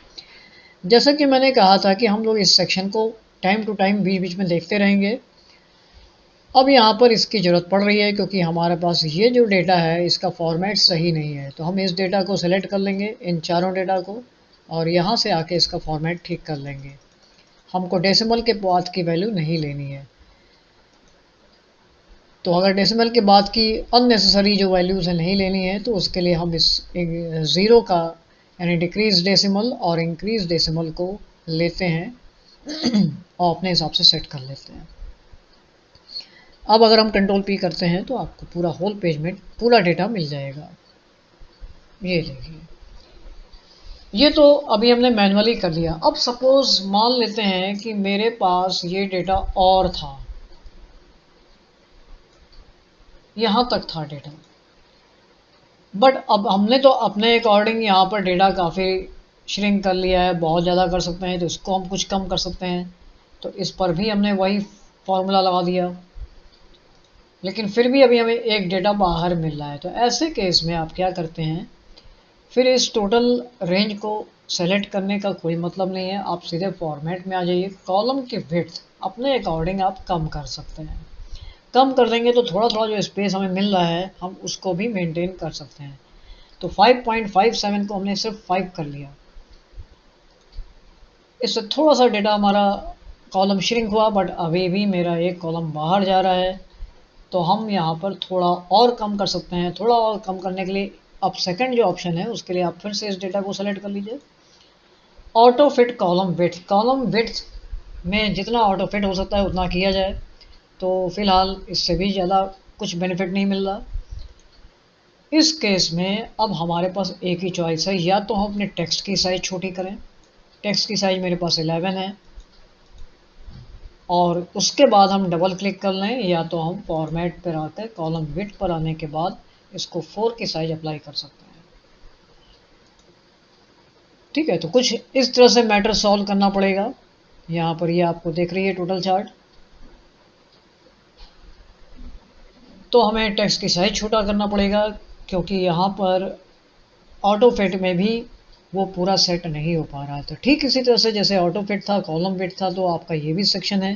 जैसा कि मैंने कहा था कि हम लोग इस सेक्शन को टाइम टू टाइम बीच बीच में देखते रहेंगे। अब यहाँ पर इसकी ज़रूरत पड़ रही है क्योंकि हमारे पास ये जो डेटा है इसका फॉर्मेट सही नहीं है, तो हम इस डेटा को सेलेक्ट कर लेंगे, इन चारों डेटा को, और यहाँ से आके इसका फॉर्मेट ठीक कर लेंगे। हमको डेसिमल के बाद की वैल्यू नहीं लेनी है। तो अगर डेसिमल के बाद की अननेसेसरी जो वैल्यूज़ है नहीं लेनी है, तो उसके लिए हम इस ज़ीरो का यानी डिक्रीज डेसिमल और इंक्रीज डेसिमल को लेते हैं और अपने हिसाब से सेट कर लेते हैं। अब अगर हम कंट्रोल पी करते हैं तो आपको पूरा होल पेज में पूरा डेटा मिल जाएगा। ये देखिए, ये तो अभी हमने मैनुअली कर लिया। अब सपोज मान लेते हैं कि मेरे पास ये डेटा और था, यहाँ तक था डेटा, बट अब हमने तो अपने अकॉर्डिंग यहाँ पर डेटा काफ़ी श्रिंक कर लिया है, बहुत ज़्यादा कर सकते हैं, तो इसको हम कुछ कम कर सकते हैं। तो इस पर भी हमने वही फॉर्मूला लगा दिया, लेकिन फिर भी अभी हमें एक डेटा बाहर मिल रहा है। तो ऐसे केस में आप क्या करते हैं, फिर इस टोटल रेंज को सेलेक्ट करने का कोई मतलब नहीं है, आप सीधे फॉर्मेट में आ जाइए। कॉलम की विड्थ अपने अकॉर्डिंग आप कम कर सकते हैं। कम कर देंगे तो थोड़ा थोड़ा जो स्पेस हमें मिल रहा है हम उसको भी मेंटेन कर सकते हैं। तो 5.57 को हमने सिर्फ 5 कर लिया, इससे थोड़ा सा डेटा हमारा कॉलम श्रिंक हुआ, बट अभी भी मेरा एक कॉलम बाहर जा रहा है। तो हम यहाँ पर थोड़ा और कम कर सकते हैं। थोड़ा और कम करने के लिए अब सेकंड जो ऑप्शन है उसके लिए आप फिर से इस डेटा को सेलेक्ट कर लीजिए, auto fit column width. Column width में जितना ऑटो फिट हो सकता है उतना किया जाए। तो फिलहाल इससे भी ज़्यादा कुछ बेनिफिट नहीं मिल रहा। इस केस में अब हमारे पास एक ही चॉइस है, या तो हम अपने टेक्स्ट की साइज़ छोटी करें। टेक्स्ट की साइज़ मेरे पास 11 है, और उसके बाद हम डबल क्लिक कर लें, या तो हम फॉर्मेट पर आकर कॉलम विड्थ पर आने के बाद इसको 4 की साइज अप्लाई कर सकते हैं। ठीक है, तो कुछ इस तरह से मैटर सॉल्व करना पड़ेगा। यहाँ पर ये आपको देख रही है टोटल चार्ट। तो हमें टेक्स्ट की साइज छोटा करना पड़ेगा क्योंकि यहाँ पर ऑटो फिट में भी वो पूरा सेट नहीं हो पा रहा था। ठीक इसी तरह से जैसे ऑटो फिट था, कॉलम फिट था, तो आपका ये भी सेक्शन है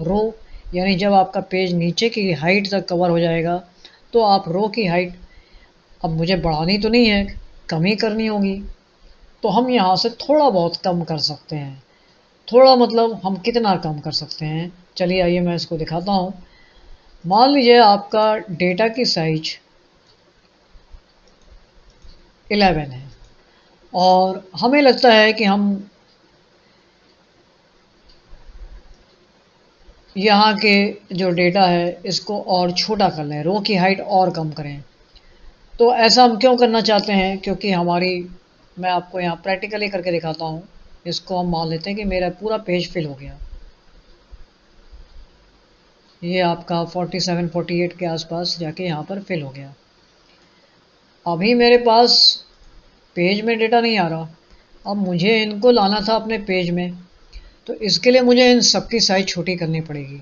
रो, यानी जब आपका पेज नीचे की हाइट तक कवर हो जाएगा तो आप रो की हाइट अब मुझे बढ़ानी तो नहीं है, कम ही करनी होगी। तो हम यहाँ से थोड़ा बहुत कम कर सकते हैं। थोड़ा मतलब हम कितना कम कर सकते हैं, चलिए आइए मैं इसको दिखाता हूँ। मान लीजिए आपका डेटा की साइज 11 है और हमें लगता है कि हम यहाँ के जो डेटा है इसको और छोटा कर लें, रो की हाइट और कम करें। तो ऐसा हम क्यों करना चाहते हैं, क्योंकि हमारी, मैं आपको यहाँ प्रैक्टिकली करके दिखाता हूँ। इसको हम मान लेते हैं कि मेरा पूरा पेज फिल हो गया, ये आपका 47-48 के आसपास जाके यहाँ पर फिल हो गया। अभी मेरे पास पेज में डेटा नहीं आ रहा, अब मुझे इनको लाना था अपने पेज में, तो इसके लिए मुझे इन सबकी साइज़ छोटी करनी पड़ेगी।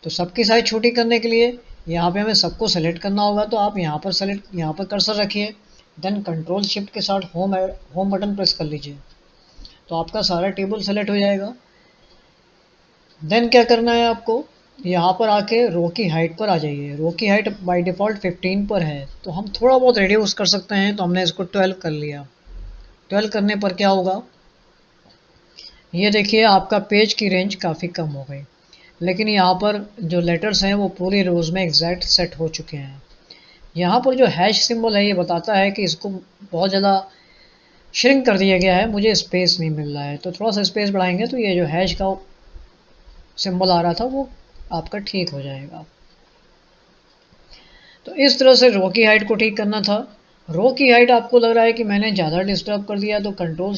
तो सबकी साइज़ छोटी करने के लिए यहाँ पे हमें सबको सेलेक्ट करना होगा। तो आप यहाँ पर सेलेक्ट, यहाँ पर कर्सर रखिए, देन कंट्रोल शिफ्ट के साथ होम बटन प्रेस कर लीजिए, तो आपका सारा टेबल सेलेक्ट हो जाएगा। देन क्या करना है आपको, यहाँ पर आके रो की हाइट पर आ जाइए। रो की हाइट बाय डिफ़ॉल्ट 15 पर है, तो हम थोड़ा बहुत रिड्यूस कर सकते हैं, तो हमने इसको 12 कर लिया। 12 करने पर क्या होगा, ये देखिए आपका पेज की रेंज काफ़ी कम हो गई, लेकिन यहाँ पर जो लेटर्स हैं वो पूरी रोज़ में एग्जैक्ट सेट हो चुके हैं। यहाँ पर जो हैश सिंबल है ये बताता है कि इसको बहुत ज़्यादा श्रिंक कर दिया गया है, मुझे स्पेस नहीं मिल रहा है। तो थोड़ा सा स्पेस बढ़ाएंगे तो ये जो हैश का सिंबल आ रहा था वो आपका ठीक हो जाएगा। तो इस तरह से रो की हाइट को ठीक करना था। रो की हाइट आपको लग रहा है कि मैंने ज़्यादा डिस्टर्ब कर दिया, तो कंट्रोल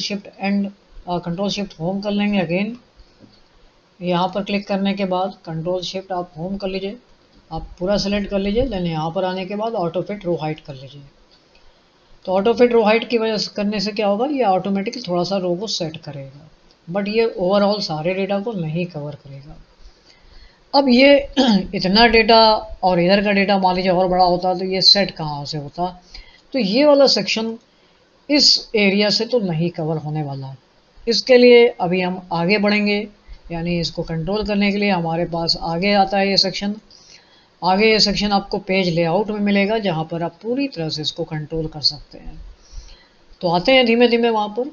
शिफ्ट होम कर लेंगे अगेन। यहाँ पर क्लिक करने के बाद कंट्रोल शिफ्ट आप होम कर लीजिए, आप पूरा सेलेक्ट कर लीजिए। देन यहाँ पर आने के बाद ऑटो फिट रो हाइट कर लीजिए। तो ऑटो फिट रो हाइट की वजह से करने से क्या होगा, ये ऑटोमेटिकली थोड़ा सा रो को सेट करेगा, बट ये ओवरऑल सारे डेटा को नहीं कवर करेगा। अब ये इतना डेटा और इधर का डेटा मान लीजिए और बड़ा होता तो ये सेट कहाँ से होता, तो ये वाला सेक्शन इस एरिया से तो नहीं कवर होने वाला। इसके लिए अभी हम आगे बढ़ेंगे, यानी इसको कंट्रोल करने के लिए हमारे पास आगे आता है ये सेक्शन। आगे ये सेक्शन आपको पेज लेआउट में मिलेगा, जहाँ पर आप पूरी तरह से इसको कंट्रोल कर सकते हैं। तो आते हैं धीमे धीमे वहाँ पर।